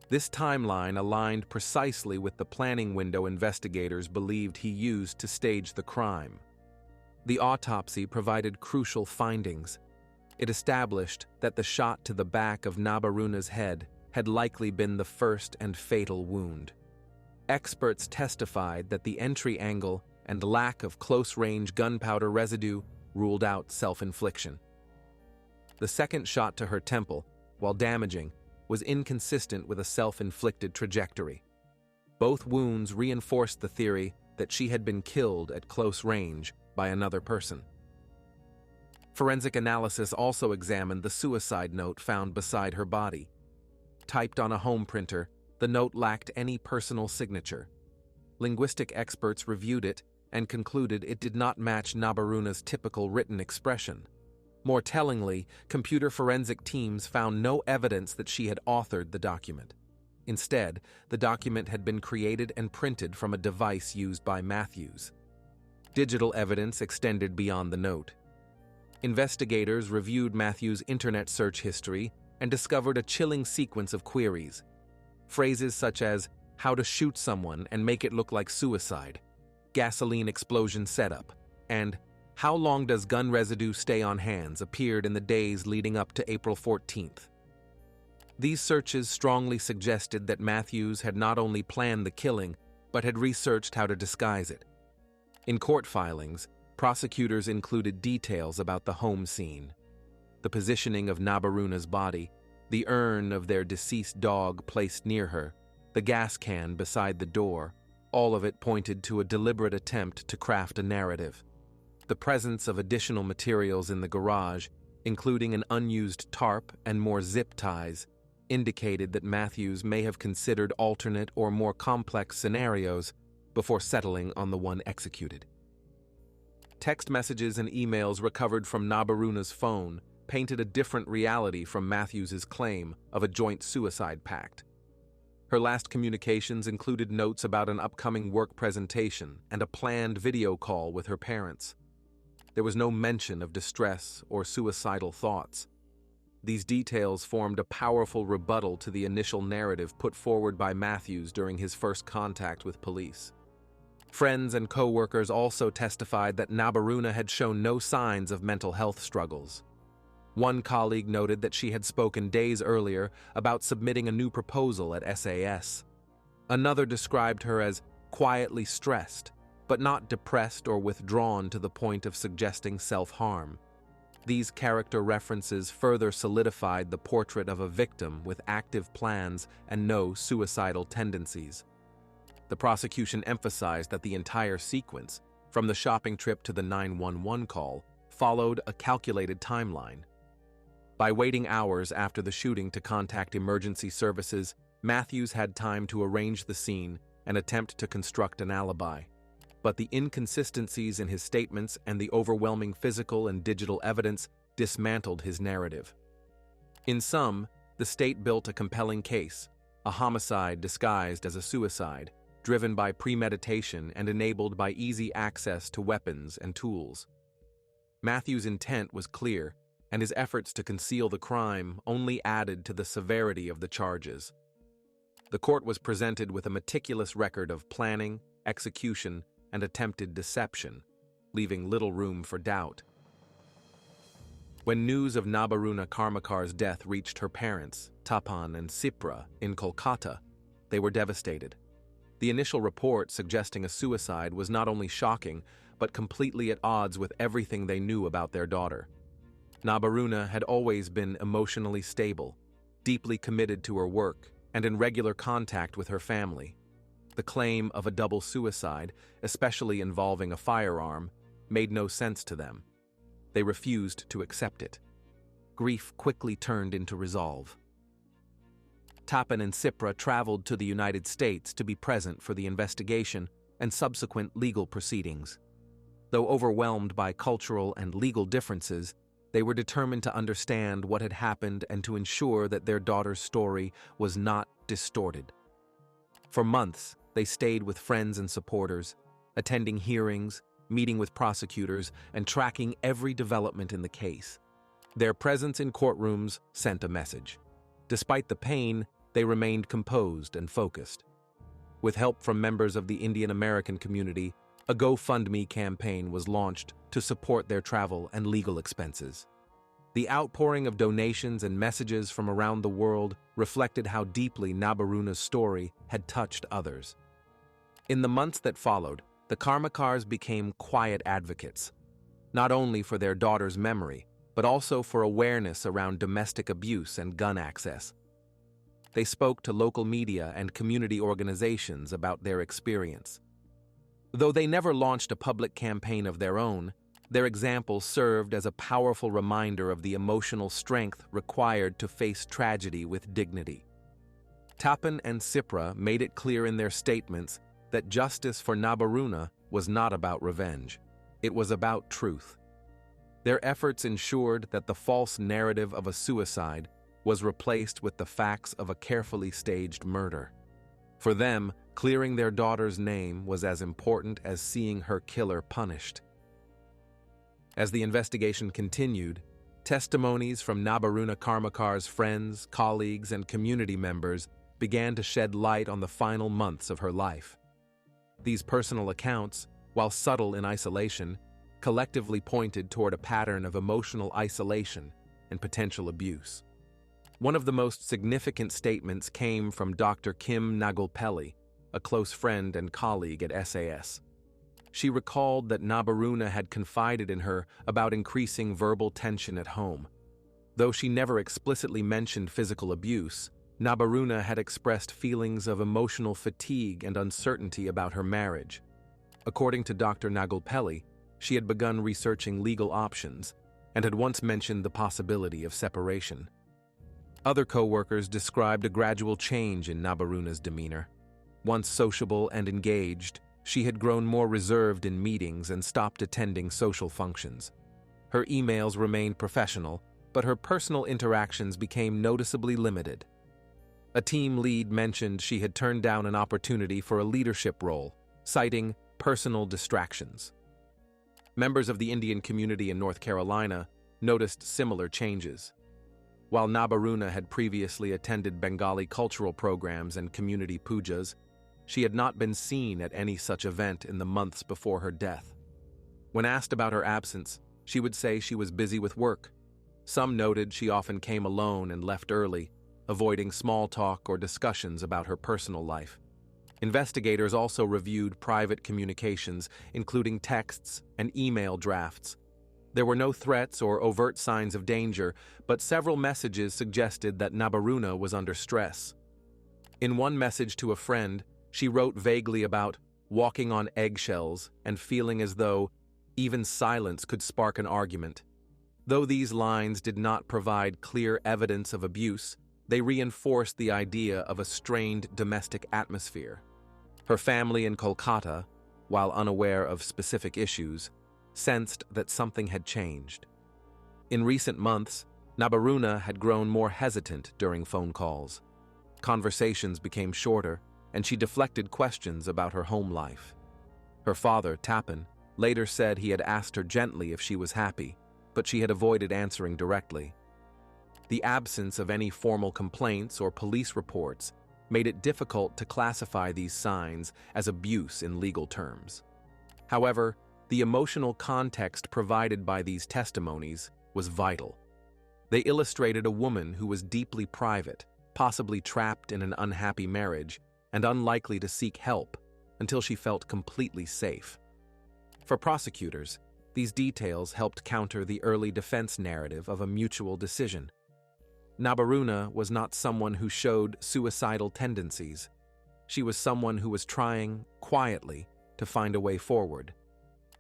This timeline aligned precisely with the planning window investigators believed he used to stage the crime. The autopsy provided crucial findings. It established that the shot to the back of Nabaruna's head had likely been the first and fatal wound. Experts testified that the entry angle and lack of close-range gunpowder residue ruled out self-infliction. The second shot to her temple, while damaging, was inconsistent with a self-inflicted trajectory. Both wounds reinforced the theory that she had been killed at close range by another person. Forensic analysis also examined the suicide note found beside her body. Typed on a home printer, the note lacked any personal signature. Linguistic experts reviewed it and concluded it did not match Nabaruna's typical written expression. More tellingly, computer forensic teams found no evidence that she had authored the document. Instead, the document had been created and printed from a device used by Matthews. Digital evidence extended beyond the note. Investigators reviewed Matthews' internet search history and discovered a chilling sequence of queries. Phrases such as, "how to shoot someone and make it look like suicide," "gasoline explosion setup," and "how long does gun residue stay on hands" appeared in the days leading up to April 14th. These searches strongly suggested that Matthews had not only planned the killing, but had researched how to disguise it. In court filings, prosecutors included details about the home scene, the positioning of Nabaruna's body, the urn of their deceased dog placed near her, the gas can beside the door. All of it pointed to a deliberate attempt to craft a narrative. The presence of additional materials in the garage, including an unused tarp and more zip ties, indicated that Matthews may have considered alternate or more complex scenarios before settling on the one executed. Text messages and emails recovered from Nabaruna's phone painted a different reality from Matthews's claim of a joint suicide pact. Her last communications included notes about an upcoming work presentation and a planned video call with her parents. There was no mention of distress or suicidal thoughts. These details formed a powerful rebuttal to the initial narrative put forward by Matthews during his first contact with police. Friends and co-workers also testified that Nabaruna had shown no signs of mental health struggles. One colleague noted that she had spoken days earlier about submitting a new proposal at SAS. Another described her as quietly stressed, but not depressed or withdrawn to the point of suggesting self-harm. These character references further solidified the portrait of a victim with active plans and no suicidal tendencies. The prosecution emphasized that the entire sequence, from the shopping trip to the 911 call, followed a calculated timeline. By waiting hours after the shooting to contact emergency services, Matthews had time to arrange the scene and attempt to construct an alibi. But the inconsistencies in his statements and the overwhelming physical and digital evidence dismantled his narrative. In sum, the state built a compelling case, a homicide disguised as a suicide, driven by premeditation and enabled by easy access to weapons and tools. Matthews' intent was clear, and his efforts to conceal the crime only added to the severity of the charges. The court was presented with a meticulous record of planning, execution, and attempted deception, leaving little room for doubt. When news of Nabaruna Karmakar's death reached her parents, Tapan and Sipra, in Kolkata, they were devastated. The initial report suggesting a suicide was not only shocking, but completely at odds with everything they knew about their daughter. Nabaruna had always been emotionally stable, deeply committed to her work, and in regular contact with her family. The claim of a double suicide, especially involving a firearm, made no sense to them. They refused to accept it. Grief quickly turned into resolve. Tapan and Sipra traveled to the United States to be present for the investigation and subsequent legal proceedings. Though overwhelmed by cultural and legal differences, They were determined to understand what had happened and to ensure that their daughter's story was not distorted. For months, they stayed with friends and supporters, attending hearings, meeting with prosecutors, and tracking every development in the case. Their presence in courtrooms sent a message. Despite the pain, they remained composed and focused. With help from members of the Indian American community, a GoFundMe campaign was launched to support their travel and legal expenses. The outpouring of donations and messages from around the world reflected how deeply Nabaruna's story had touched others. In the months that followed, the Karmakars became quiet advocates, not only for their daughter's memory, but also for awareness around domestic abuse and gun access. They spoke to local media and community organizations about their experience. Though they never launched a public campaign of their own, their example served as a powerful reminder of the emotional strength required to face tragedy with dignity. Tapan and Sipra made it clear in their statements that justice for Nabaruna was not about revenge. It was about truth. Their efforts ensured that the false narrative of a suicide was replaced with the facts of a carefully staged murder. For them, clearing their daughter's name was as important as seeing her killer punished. As the investigation continued, testimonies from Nabaruna Karmakar's friends, colleagues, and community members began to shed light on the final months of her life. These personal accounts, while subtle in isolation, collectively pointed toward a pattern of emotional isolation and potential abuse. One of the most significant statements came from Dr. Kim Nagelpelli, a close friend and colleague at SAS. She recalled that Nabaruna had confided in her about increasing verbal tension at home. Though she never explicitly mentioned physical abuse, Nabaruna had expressed feelings of emotional fatigue and uncertainty about her marriage. According to Dr. Nagelpelli, she had begun researching legal options and had once mentioned the possibility of separation. Other co-workers described a gradual change in Nabaruna's demeanor. Once sociable and engaged, she had grown more reserved in meetings and stopped attending social functions. Her emails remained professional, but her personal interactions became noticeably limited. A team lead mentioned she had turned down an opportunity for a leadership role, citing personal distractions. Members of the Indian community in North Carolina noticed similar changes. While Nabaruna had previously attended Bengali cultural programs and community pujas, she had not been seen at any such event in the months before her death. When asked about her absence, she would say she was busy with work. Some noted she often came alone and left early, avoiding small talk or discussions about her personal life. Investigators also reviewed private communications, including texts and email drafts. There were no threats or overt signs of danger, but several messages suggested that Nabaruna was under stress. In one message to a friend, she wrote vaguely about walking on eggshells and feeling as though even silence could spark an argument. Though these lines did not provide clear evidence of abuse, they reinforced the idea of a strained domestic atmosphere. Her family in Kolkata, while unaware of specific issues, sensed that something had changed. In recent months, Nabaruna had grown more hesitant during phone calls. Conversations became shorter, and she deflected questions about her home life. Her father, Tapan, later said he had asked her gently if she was happy, but she had avoided answering directly. The absence of any formal complaints or police reports made it difficult to classify these signs as abuse in legal terms. However, the emotional context provided by these testimonies was vital. They illustrated a woman who was deeply private, possibly trapped in an unhappy marriage, and unlikely to seek help until she felt completely safe. For prosecutors, these details helped counter the early defense narrative of a mutual decision. Nabaruna was not someone who showed suicidal tendencies. She was someone who was trying, quietly, to find a way forward.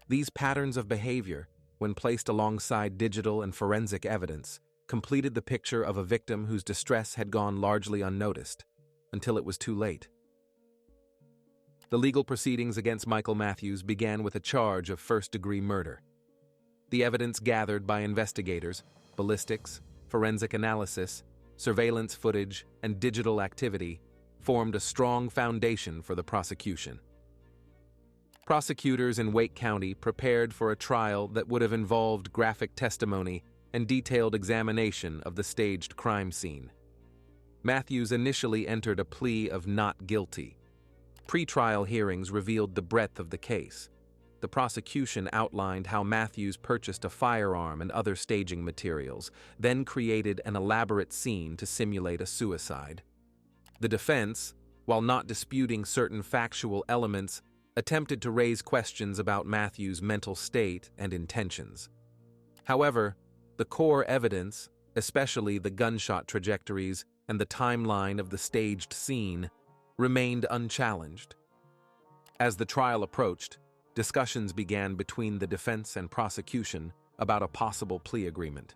These patterns of behavior, when placed alongside digital and forensic evidence, completed the picture of a victim whose distress had gone largely unnoticed, until it was too late. The legal proceedings against Michael Matthews began with a charge of first-degree murder. The evidence gathered by investigators, ballistics, forensic analysis, surveillance footage, and digital activity formed a strong foundation for the prosecution. Prosecutors in Wake County prepared for a trial that would have involved graphic testimony and detailed examination of the staged crime scene. Matthews initially entered a plea of not guilty. Pre-trial hearings revealed the breadth of the case. The prosecution outlined how Matthews purchased a firearm and other staging materials, then created an elaborate scene to simulate a suicide. The defense, while not disputing certain factual elements, attempted to raise questions about Matthews' mental state and intentions. However, the core evidence, especially the gunshot trajectories and the timeline of the staged scene, remained unchallenged. As the trial approached, discussions began between the defense and prosecution about a possible plea agreement.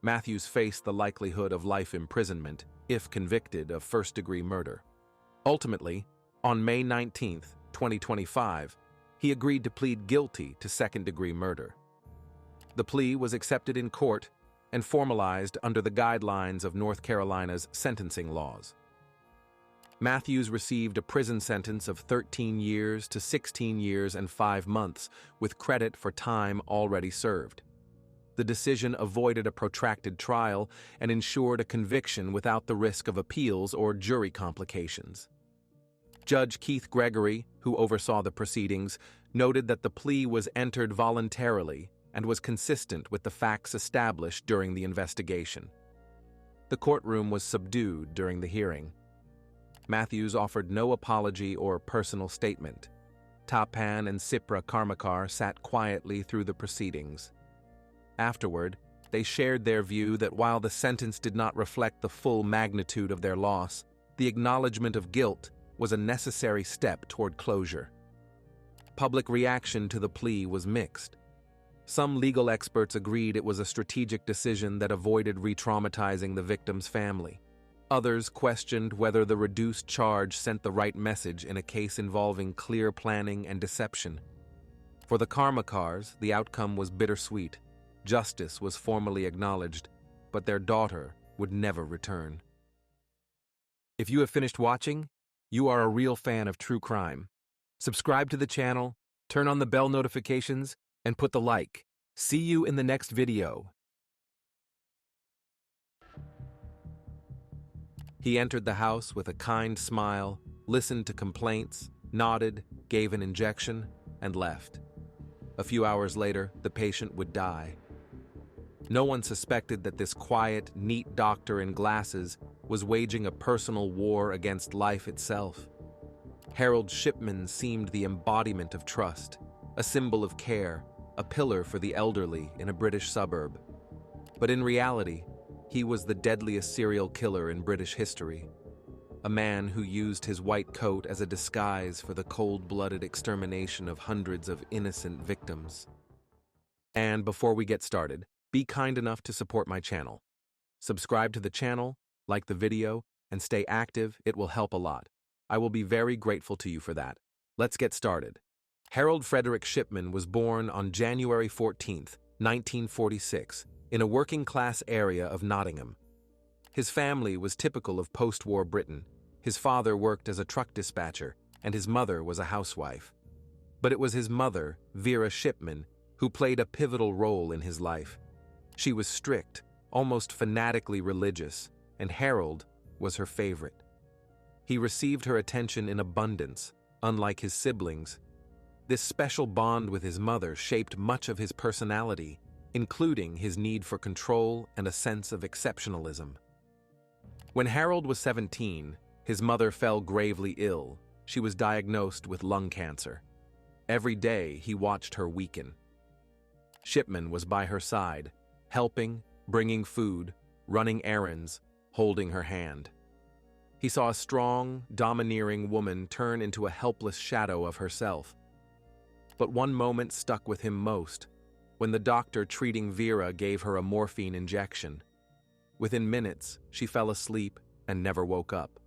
Matthews faced the likelihood of life imprisonment if convicted of first-degree murder. Ultimately, on May 19, 2025, he agreed to plead guilty to second-degree murder. The plea was accepted in court and formalized under the guidelines of North Carolina's sentencing laws. Matthews received a prison sentence of 13 years to 16 years and 5 months, with credit for time already served. The decision avoided a protracted trial and ensured a conviction without the risk of appeals or jury complications. Judge Keith Gregory, who oversaw the proceedings, noted that the plea was entered voluntarily and was consistent with the facts established during the investigation. The courtroom was subdued during the hearing. Matthews offered no apology or personal statement. Tapan and Sipra Karmakar sat quietly through the proceedings. Afterward, they shared their view that while the sentence did not reflect the full magnitude of their loss, the acknowledgement of guilt was a necessary step toward closure. Public reaction to the plea was mixed. Some legal experts agreed it was a strategic decision that avoided re-traumatizing the victim's family. Others questioned whether the reduced charge sent the right message in a case involving clear planning and deception. For the Karmakars, the outcome was bittersweet. Justice was formally acknowledged, but their daughter would never return. If you have finished watching, you are a real fan of true crime. Subscribe to the channel, turn on the bell notifications, and put the like. See you in the next video. He entered the house with a kind smile, listened to complaints, nodded, gave an injection, and left. A few hours later, the patient would die. No one suspected that this quiet, neat doctor in glasses was waging a personal war against life itself. Harold Shipman seemed the embodiment of trust, a symbol of care, a pillar for the elderly in a British suburb. But in reality, he was the deadliest serial killer in British history, a man who used his white coat as a disguise for the cold-blooded extermination of hundreds of innocent victims. And before we get started, be kind enough to support my channel. Subscribe to the channel, like the video, and stay active. It will help a lot. I will be very grateful to you for that. Let's get started. Harold Frederick Shipman was born on January 14, 1946, in a working-class area of Nottingham. His family was typical of post-war Britain. His father worked as a truck dispatcher, and his mother was a housewife. But it was his mother, Vera Shipman, who played a pivotal role in his life. She was strict, almost fanatically religious, and Harold was her favorite. He received her attention in abundance, unlike his siblings. This special bond with his mother shaped much of his personality, including his need for control and a sense of exceptionalism. When Harold was 17, his mother fell gravely ill. She was diagnosed with lung cancer. Every day, he watched her weaken. Shipman was by her side, helping, bringing food, running errands, holding her hand. He saw a strong, domineering woman turn into a helpless shadow of herself. But one moment stuck with him most, when the doctor treating Vera gave her a morphine injection. Within minutes, she fell asleep and never woke up.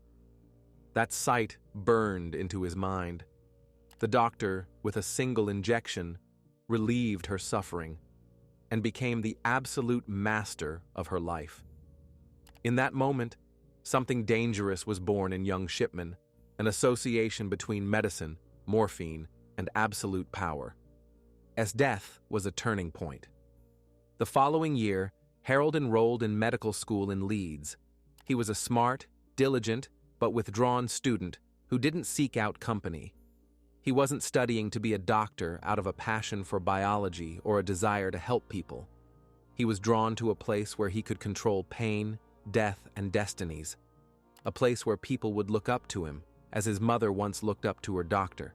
That sight burned into his mind. The doctor, with a single injection, relieved her suffering. and became the absolute master of her life. In that moment, something dangerous was born in young Shipman, an association between medicine, morphine, and absolute power. As death was a turning point. The following year, Harold enrolled in medical school in Leeds. He was a smart, diligent, but withdrawn student who didn't seek out company. He wasn't studying to be a doctor out of a passion for biology or a desire to help people. He was drawn to a place where he could control pain, death, and destinies. A place where people would look up to him, as his mother once looked up to her doctor.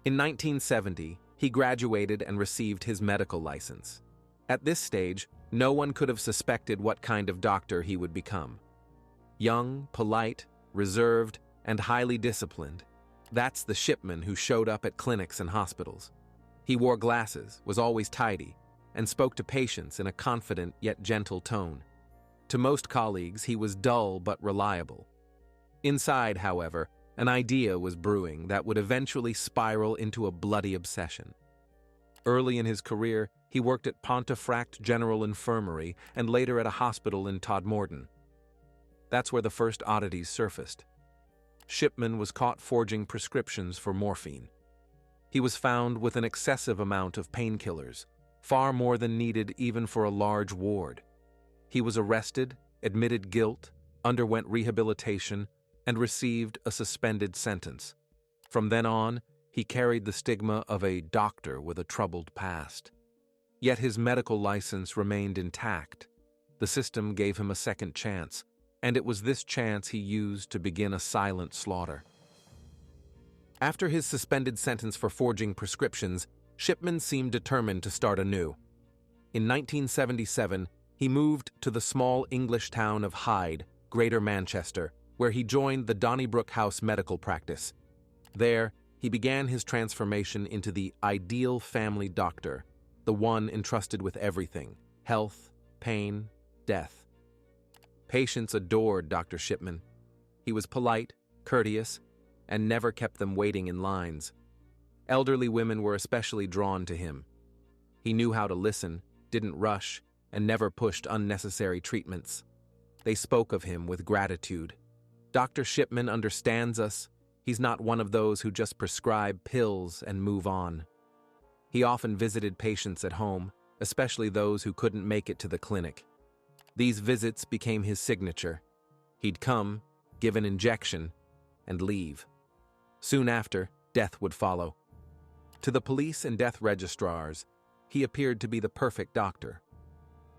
In 1970, he graduated and received his medical license. At this stage, no one could have suspected what kind of doctor he would become. Young, polite, reserved, and highly disciplined. That's the Shipman who showed up at clinics and hospitals. He wore glasses, was always tidy, and spoke to patients in a confident yet gentle tone. To most colleagues, he was dull but reliable. Inside, however, an idea was brewing that would eventually spiral into a bloody obsession. Early in his career, he worked at Pontefract General Infirmary and later at a hospital in Todmorden. That's where the first oddities surfaced. Shipman was caught forging prescriptions for morphine. He was found with an excessive amount of painkillers, far more than needed even for a large ward. He was arrested, admitted guilt, underwent rehabilitation, and received a suspended sentence. From then on, he carried the stigma of a doctor with a troubled past. Yet his medical license remained intact. The system gave him a second chance, and it was this chance he used to begin a silent slaughter. After his suspended sentence for forging prescriptions, Shipman seemed determined to start anew. In 1977, he moved to the small English town of Hyde, Greater Manchester, where he joined the Donnybrook House medical practice. There, he began his transformation into the ideal family doctor, the one entrusted with everything: health, pain, death. Patients adored Dr. Shipman. He was polite, courteous, and never kept them waiting in lines. Elderly women were especially drawn to him. He knew how to listen, didn't rush, and never pushed unnecessary treatments. They spoke of him with gratitude. Dr. Shipman understands us. He's not one of those who just prescribe pills and move on. He often visited patients at home, especially those who couldn't make it to the clinic. These visits became his signature. He'd come, give an injection, and leave. Soon after, death would follow. To the police and death registrars, he appeared to be the perfect doctor.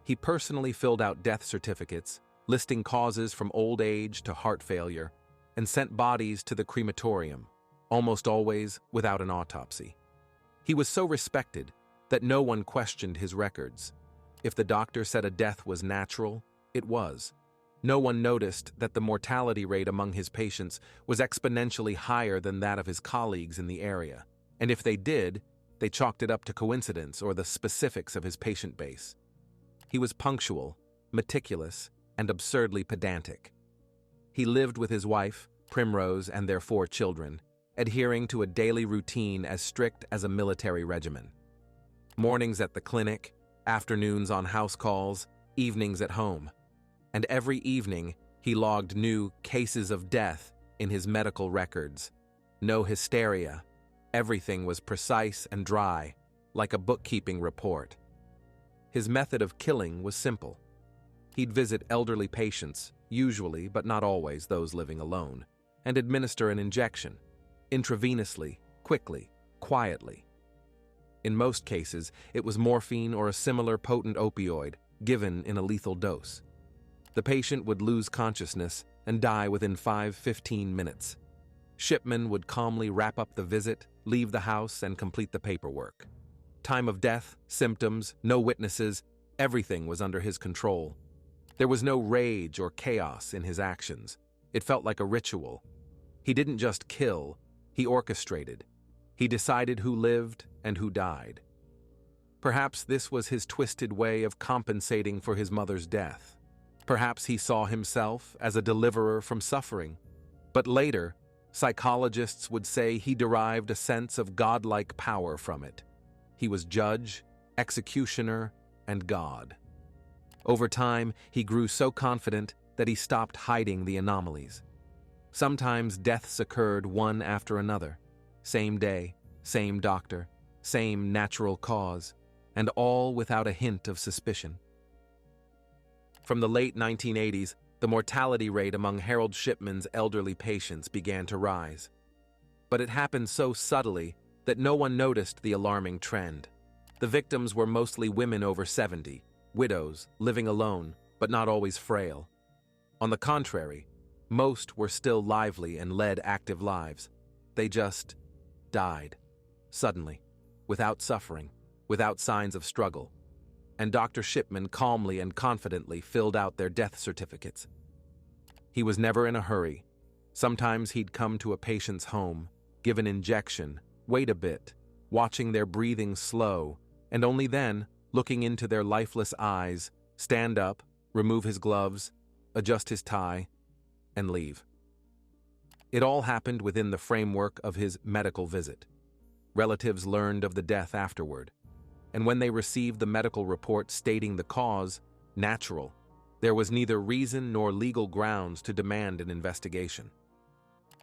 He personally filled out death certificates, listing causes from old age to heart failure, and sent bodies to the crematorium, almost always without an autopsy. He was so respected that no one questioned his records. If the doctor said a death was natural, it was. No one noticed that the mortality rate among his patients was exponentially higher than that of his colleagues in the area, and if they did, they chalked it up to coincidence or the specifics of his patient base. He was punctual, meticulous, and absurdly pedantic. He lived with his wife, Primrose, and their 4 children, adhering to a daily routine as strict as a military regimen. Mornings at the clinic, afternoons on house calls, evenings at home. And every evening, he logged new cases of death in his medical records. No hysteria. Everything was precise and dry, like a bookkeeping report. His method of killing was simple. He'd visit elderly patients, usually but not always those living alone, and administer an injection, intravenously, quickly, quietly. In most cases, it was morphine or a similar potent opioid, given in a lethal dose. The patient would lose consciousness and die within 5-15 minutes. Shipman would calmly wrap up the visit, leave the house, and complete the paperwork. Time of death, symptoms, no witnesses, everything was under his control. There was no rage or chaos in his actions. It felt like a ritual. He didn't just kill, he orchestrated. He decided who lived and who died. Perhaps this was his twisted way of compensating for his mother's death. Perhaps he saw himself as a deliverer from suffering. But later, psychologists would say he derived a sense of godlike power from it. He was judge, executioner, and God. Over time, he grew so confident that he stopped hiding the anomalies. Sometimes deaths occurred one after another, same day, same doctor, same natural cause, and all without a hint of suspicion. From the late 1980s, the mortality rate among Harold Shipman's elderly patients began to rise. But it happened so subtly that no one noticed the alarming trend. The victims were mostly women over 70, widows, living alone, but not always frail. On the contrary, most were still lively and led active lives. They just died, suddenly, without suffering, without signs of struggle. And Dr. Shipman calmly and confidently filled out their death certificates. He was never in a hurry. Sometimes he'd come to a patient's home, give an injection, wait a bit, watching their breathing slow, and only then, looking into their lifeless eyes, stand up, remove his gloves, adjust his tie, and leave. It all happened within the framework of his medical visit. Relatives learned of the death afterward, and when they received the medical report stating the cause, natural, there was neither reason nor legal grounds to demand an investigation.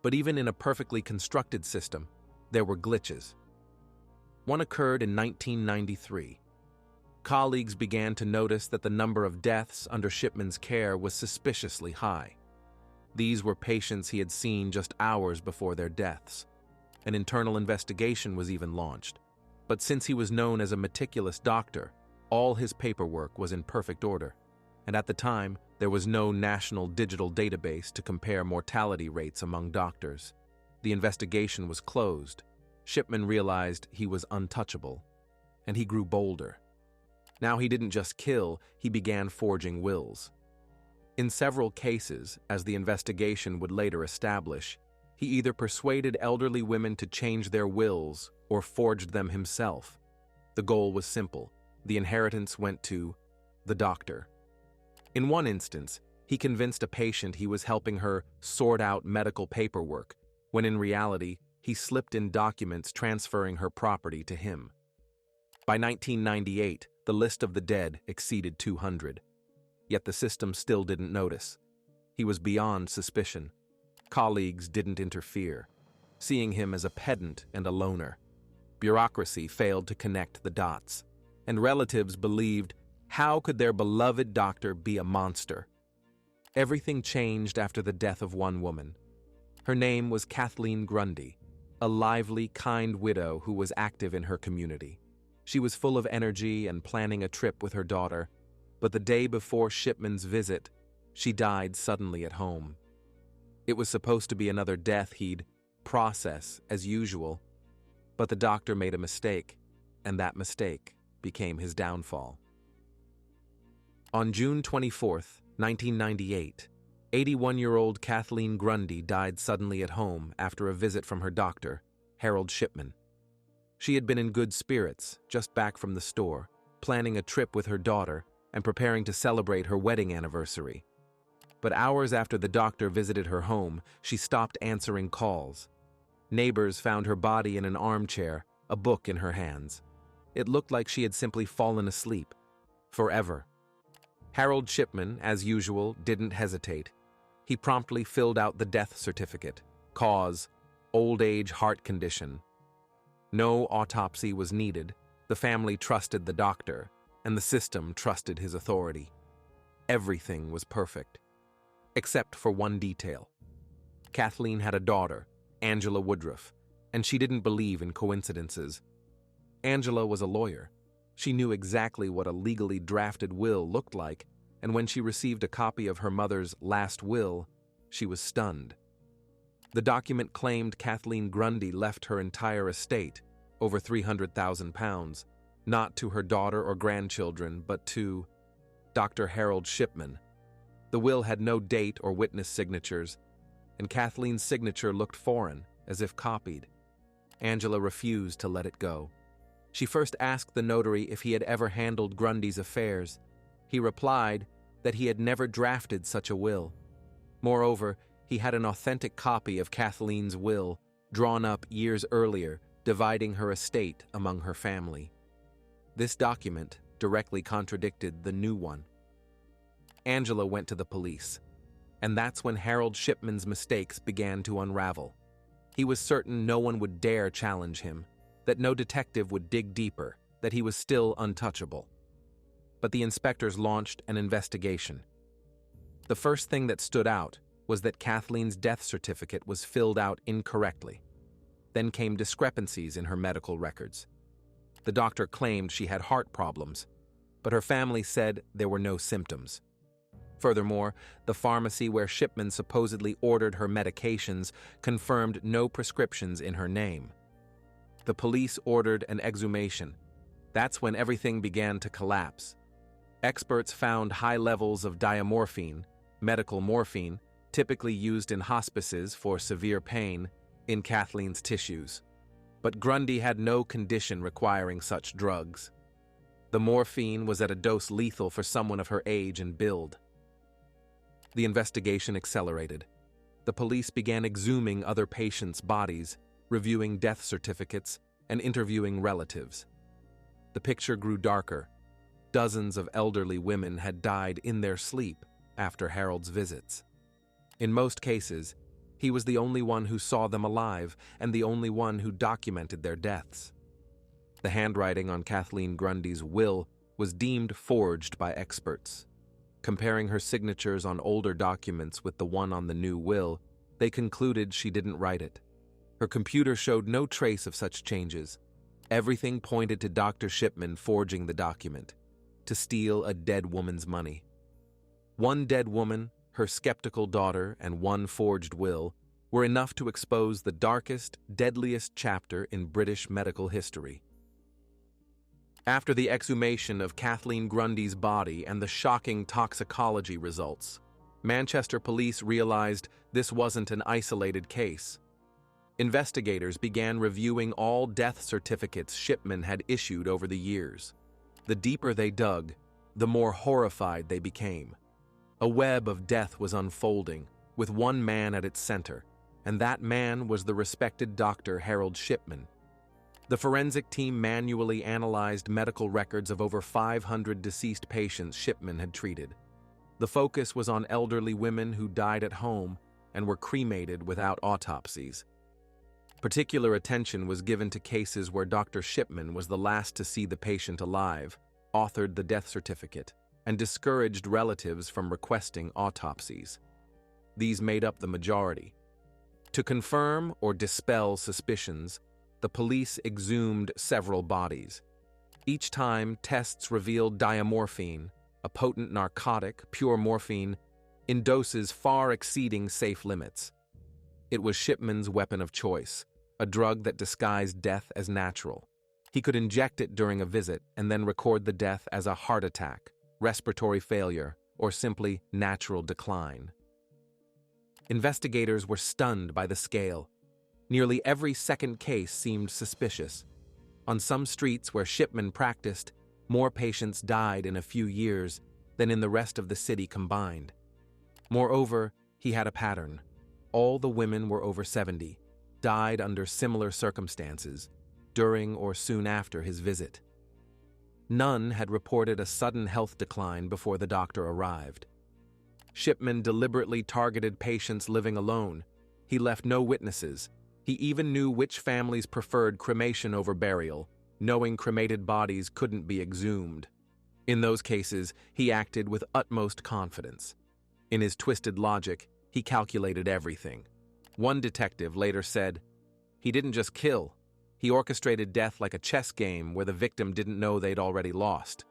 But even in a perfectly constructed system, there were glitches. One occurred in 1993. Colleagues began to notice that the number of deaths under Shipman's care was suspiciously high. These were patients he had seen just hours before their deaths. An internal investigation was even launched. But since he was known as a meticulous doctor, all his paperwork was in perfect order. And at the time, there was no national digital database to compare mortality rates among doctors. The investigation was closed. Shipman realized he was untouchable, and he grew bolder. Now he didn't just kill, he began forging wills. In several cases, as the investigation would later establish, he either persuaded elderly women to change their wills or forged them himself. The goal was simple. The inheritance went to the doctor. In one instance, he convinced a patient he was helping her sort out medical paperwork, when in reality, he slipped in documents transferring her property to him. By 1998, the list of the dead exceeded 200. Yet the system still didn't notice. He was beyond suspicion. Colleagues didn't interfere, seeing him as a pedant and a loner. Bureaucracy failed to connect the dots, and relatives believed, how could their beloved doctor be a monster? Everything changed after the death of one woman. Her name was Kathleen Grundy, a lively, kind widow who was active in her community. She was full of energy and planning a trip with her daughter, but the day before Shipman's visit, she died suddenly at home. It was supposed to be another death he'd process as usual, but the doctor made a mistake, and that mistake became his downfall. On June 24, 1998, 81-year-old Kathleen Grundy died suddenly at home after a visit from her doctor, Harold Shipman. She had been in good spirits, just back from the store, planning a trip with her daughter and preparing to celebrate her wedding anniversary. But hours after the doctor visited her home, she stopped answering calls. Neighbors found her body in an armchair, a book in her hands. It looked like she had simply fallen asleep, forever. Harold Shipman, as usual, didn't hesitate. He promptly filled out the death certificate. Cause: old age heart condition. No autopsy was needed. The family trusted the doctor, and the system trusted his authority. Everything was perfect, except for one detail. Kathleen had a daughter, Angela Woodruff, and she didn't believe in coincidences. Angela was a lawyer. She knew exactly what a legally drafted will looked like, and when she received a copy of her mother's last will, she was stunned. The document claimed Kathleen Grundy left her entire estate, over £300,000, not to her daughter or grandchildren, but to Dr. Harold Shipman. The will had no date or witness signatures, and Kathleen's signature looked foreign, as if copied. Angela refused to let it go. She first asked the notary if he had ever handled Grundy's affairs. He replied that he had never drafted such a will. Moreover, he had an authentic copy of Kathleen's will, drawn up years earlier, dividing her estate among her family. This document, directly contradicted the new one. Angela went to the police, and that's when Harold Shipman's mistakes began to unravel. He was certain no one would dare challenge him, that no detective would dig deeper, that he was still untouchable. But the inspectors launched an investigation. The first thing that stood out was that Kathleen's death certificate was filled out incorrectly. Then came discrepancies in her medical records. The doctor claimed she had heart problems, but her family said there were no symptoms. Furthermore, the pharmacy where Shipman supposedly ordered her medications confirmed no prescriptions in her name. The police ordered an exhumation. That's when everything began to collapse. Experts found high levels of diamorphine, medical morphine, typically used in hospices for severe pain, in Kathleen's tissues. But Grundy had no condition requiring such drugs. The morphine was at a dose lethal for someone of her age and build. The investigation accelerated. The police began exhuming other patients' bodies, reviewing death certificates, and interviewing relatives. The picture grew darker. Dozens of elderly women had died in their sleep after Harold's visits. In most cases, he was the only one who saw them alive and the only one who documented their deaths. The handwriting on Kathleen Grundy's will was deemed forged by experts. Comparing her signatures on older documents with the one on the new will, they concluded she didn't write it. Her computer showed no trace of such changes. Everything pointed to Dr. Shipman forging the document, to steal a dead woman's money. One dead woman, her skeptical daughter, and one forged will were enough to expose the darkest, deadliest chapter in British medical history. After the exhumation of Kathleen Grundy's body and the shocking toxicology results, Manchester police realized this wasn't an isolated case. Investigators began reviewing all death certificates Shipman had issued over the years. The deeper they dug, the more horrified they became. A web of death was unfolding, with one man at its center, and that man was the respected Dr. Harold Shipman. The forensic team manually analyzed medical records of over 500 deceased patients Shipman had treated. The focus was on elderly women who died at home and were cremated without autopsies. Particular attention was given to cases where Dr. Shipman was the last to see the patient alive, authored the death certificate, and discouraged relatives from requesting autopsies. These made up the majority. To confirm or dispel suspicions, the police exhumed several bodies. Each time, tests revealed diamorphine, a potent narcotic, pure morphine, in doses far exceeding safe limits. It was Shipman's weapon of choice, a drug that disguised death as natural. He could inject it during a visit and then record the death as a heart attack, respiratory failure, or simply natural decline. Investigators were stunned by the scale. Nearly every second case seemed suspicious. On some streets where Shipman practiced, more patients died in a few years than in the rest of the city combined. Moreover, he had a pattern. All the women were over 70, died under similar circumstances, during or soon after his visit. None had reported a sudden health decline before the doctor arrived. Shipman deliberately targeted patients living alone. He left no witnesses. He even knew which families preferred cremation over burial, knowing cremated bodies couldn't be exhumed. In those cases, he acted with utmost confidence. In his twisted logic, he calculated everything. One detective later said, "He didn't just kill. He orchestrated death like a chess game where the victim didn't know they'd already lost."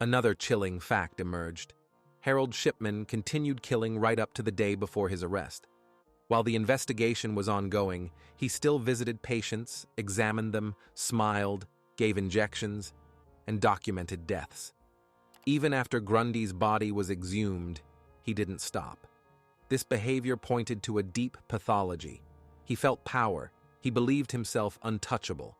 Another chilling fact emerged. Harold Shipman continued killing right up to the day before his arrest. While the investigation was ongoing, he still visited patients, examined them, smiled, gave injections, and documented deaths. Even after Grundy's body was exhumed, he didn't stop. This behavior pointed to a deep pathology. He felt power. He believed himself untouchable.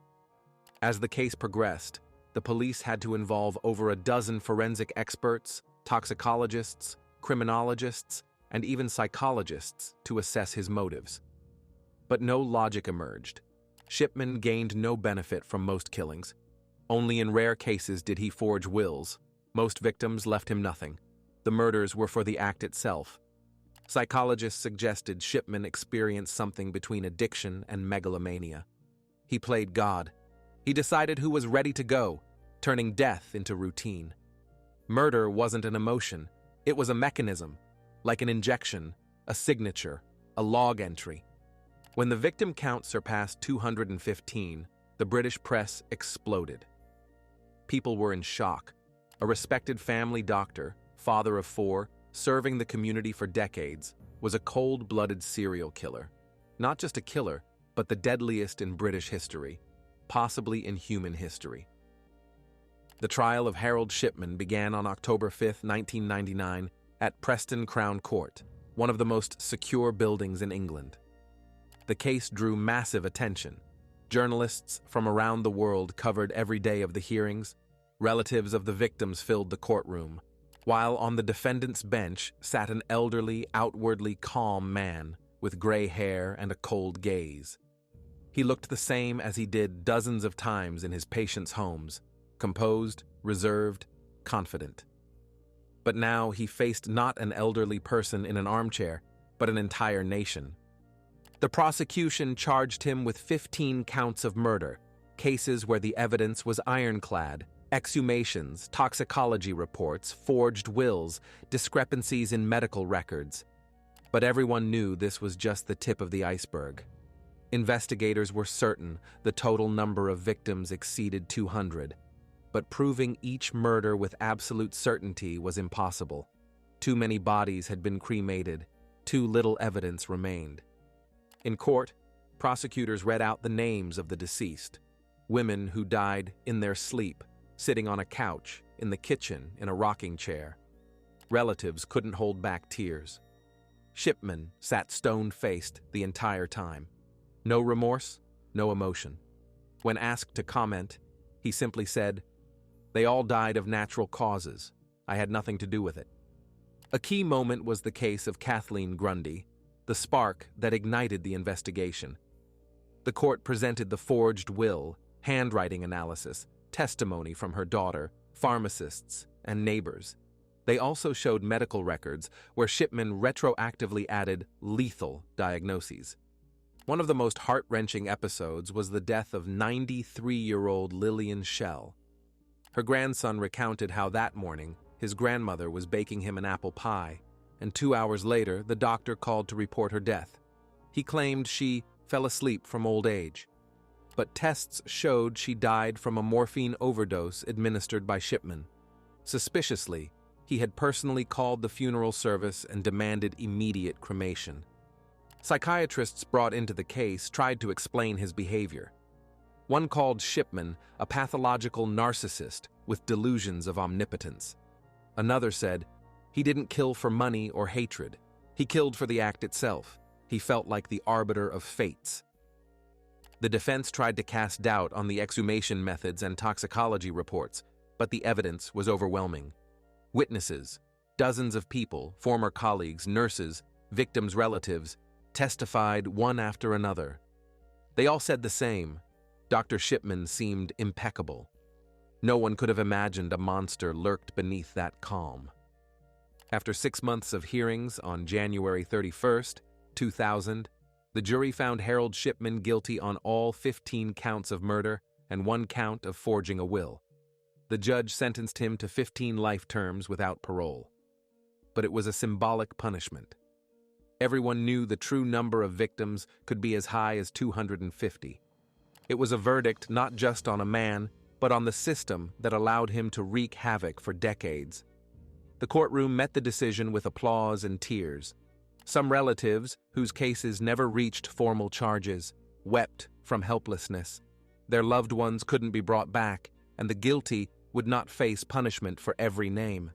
As the case progressed, the police had to involve over a dozen forensic experts, toxicologists, criminologists, and even psychologists to assess his motives. But no logic emerged. Shipman gained no benefit from most killings. Only in rare cases did he forge wills. Most victims left him nothing. The murders were for the act itself. Psychologists suggested Shipman experienced something between addiction and megalomania. He played God. He decided who was ready to go, turning death into routine. Murder wasn't an emotion. It was a mechanism, like an injection, a signature, a log entry. When the victim count surpassed 215, the British press exploded. People were in shock. A respected family doctor, father of 4, serving the community for decades, was a cold-blooded serial killer. Not just a killer, but the deadliest in British history, possibly in human history. The trial of Harold Shipman began on October 5, 1999, at Preston Crown Court, one of the most secure buildings in England. The case drew massive attention. Journalists from around the world covered every day of the hearings. Relatives of the victims filled the courtroom, while on the defendant's bench sat an elderly, outwardly calm man with gray hair and a cold gaze. He looked the same as he did dozens of times in his patients' homes, composed, reserved, confident. But now he faced not an elderly person in an armchair, but an entire nation. The prosecution charged him with 15 counts of murder, cases where the evidence was ironclad: exhumations, toxicology reports, forged wills, discrepancies in medical records. But everyone knew this was just the tip of the iceberg. Investigators were certain the total number of victims exceeded 200, but proving each murder with absolute certainty was impossible. Too many bodies had been cremated, too little evidence remained. In court, prosecutors read out the names of the deceased, women who died in their sleep, sitting on a couch, in the kitchen, in a rocking chair. Relatives couldn't hold back tears. Shipman sat stone-faced the entire time. No remorse, no emotion. When asked to comment, he simply said, "They all died of natural causes. I had nothing to do with it." A key moment was the case of Kathleen Grundy, the spark that ignited the investigation. The court presented the forged will, handwriting analysis, testimony from her daughter, pharmacists, and neighbors. They also showed medical records where Shipman retroactively added lethal diagnoses. One of the most heart-wrenching episodes was the death of 93-year-old Lillian Schell. Her grandson recounted how that morning his grandmother was baking him an apple pie, and 2 hours later the doctor called to report her death. He claimed she fell asleep from old age, but tests showed she died from a morphine overdose administered by Shipman. Suspiciously, he had personally called the funeral service and demanded immediate cremation. Psychiatrists brought into the case tried to explain his behavior. One called Shipman a pathological narcissist with delusions of omnipotence. Another said, he didn't kill for money or hatred. He killed for the act itself. He felt like the arbiter of fates. The defense tried to cast doubt on the exhumation methods and toxicology reports, but the evidence was overwhelming. Witnesses, dozens of people, former colleagues, nurses, victims' relatives, testified one after another. They all said the same. Dr. Shipman seemed impeccable. No one could have imagined a monster lurked beneath that calm. After 6 months of hearings on January 31st, 2000, the jury found Harold Shipman guilty on all 15 counts of murder and 1 count of forging a will. The judge sentenced him to 15 life terms without parole. But it was a symbolic punishment. Everyone knew the true number of victims could be as high as 250. It was a verdict not just on a man, but on the system that allowed him to wreak havoc for decades. The courtroom met the decision with applause and tears. Some relatives, whose cases never reached formal charges, wept from helplessness. Their loved ones couldn't be brought back, and the guilty would not face punishment for every name.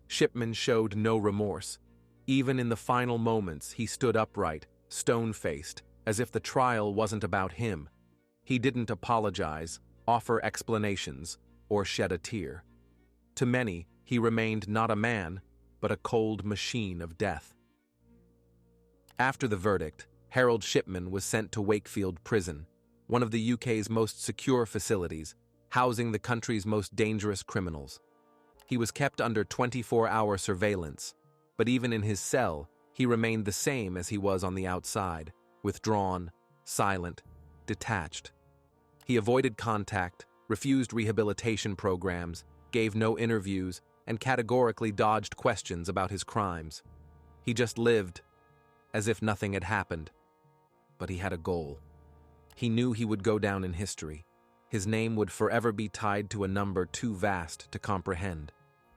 Shipman showed no remorse. Even in the final moments, he stood upright, stone-faced, as if the trial wasn't about him. He didn't apologize, offer explanations, or shed a tear. To many, he remained not a man, but a cold machine of death. After the verdict, Harold Shipman was sent to Wakefield Prison, one of the UK's most secure facilities, housing the country's most dangerous criminals. He was kept under 24-hour surveillance, but even in his cell, he remained the same as he was on the outside, withdrawn, silent, detached. He avoided contact, refused rehabilitation programs, gave no interviews, and categorically dodged questions about his crimes. He just lived as if nothing had happened. But he had a goal. He knew he would go down in history. His name would forever be tied to a number too vast to comprehend.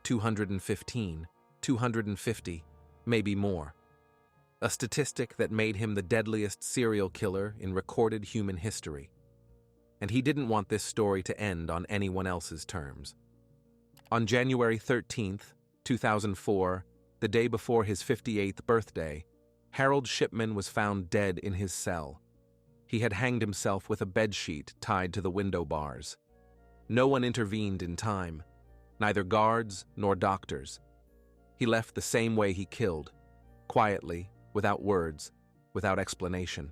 215, 250, maybe more. A statistic that made him the deadliest serial killer in recorded human history. And he didn't want this story to end on anyone else's terms. On January 13th, 2004, the day before his 58th birthday, Harold Shipman was found dead in his cell. He had hanged himself with a bedsheet tied to the window bars. No one intervened in time, neither guards nor doctors. He left the same way he killed, quietly, without words, without explanation.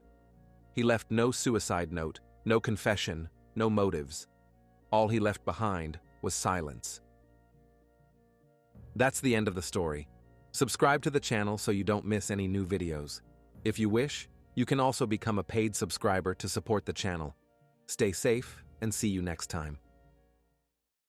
He left no suicide note, no confession, no motives. All he left behind was silence. That's the end of the story. Subscribe to the channel so you don't miss any new videos. If you wish, you can also become a paid subscriber to support the channel. Stay safe and see you next time.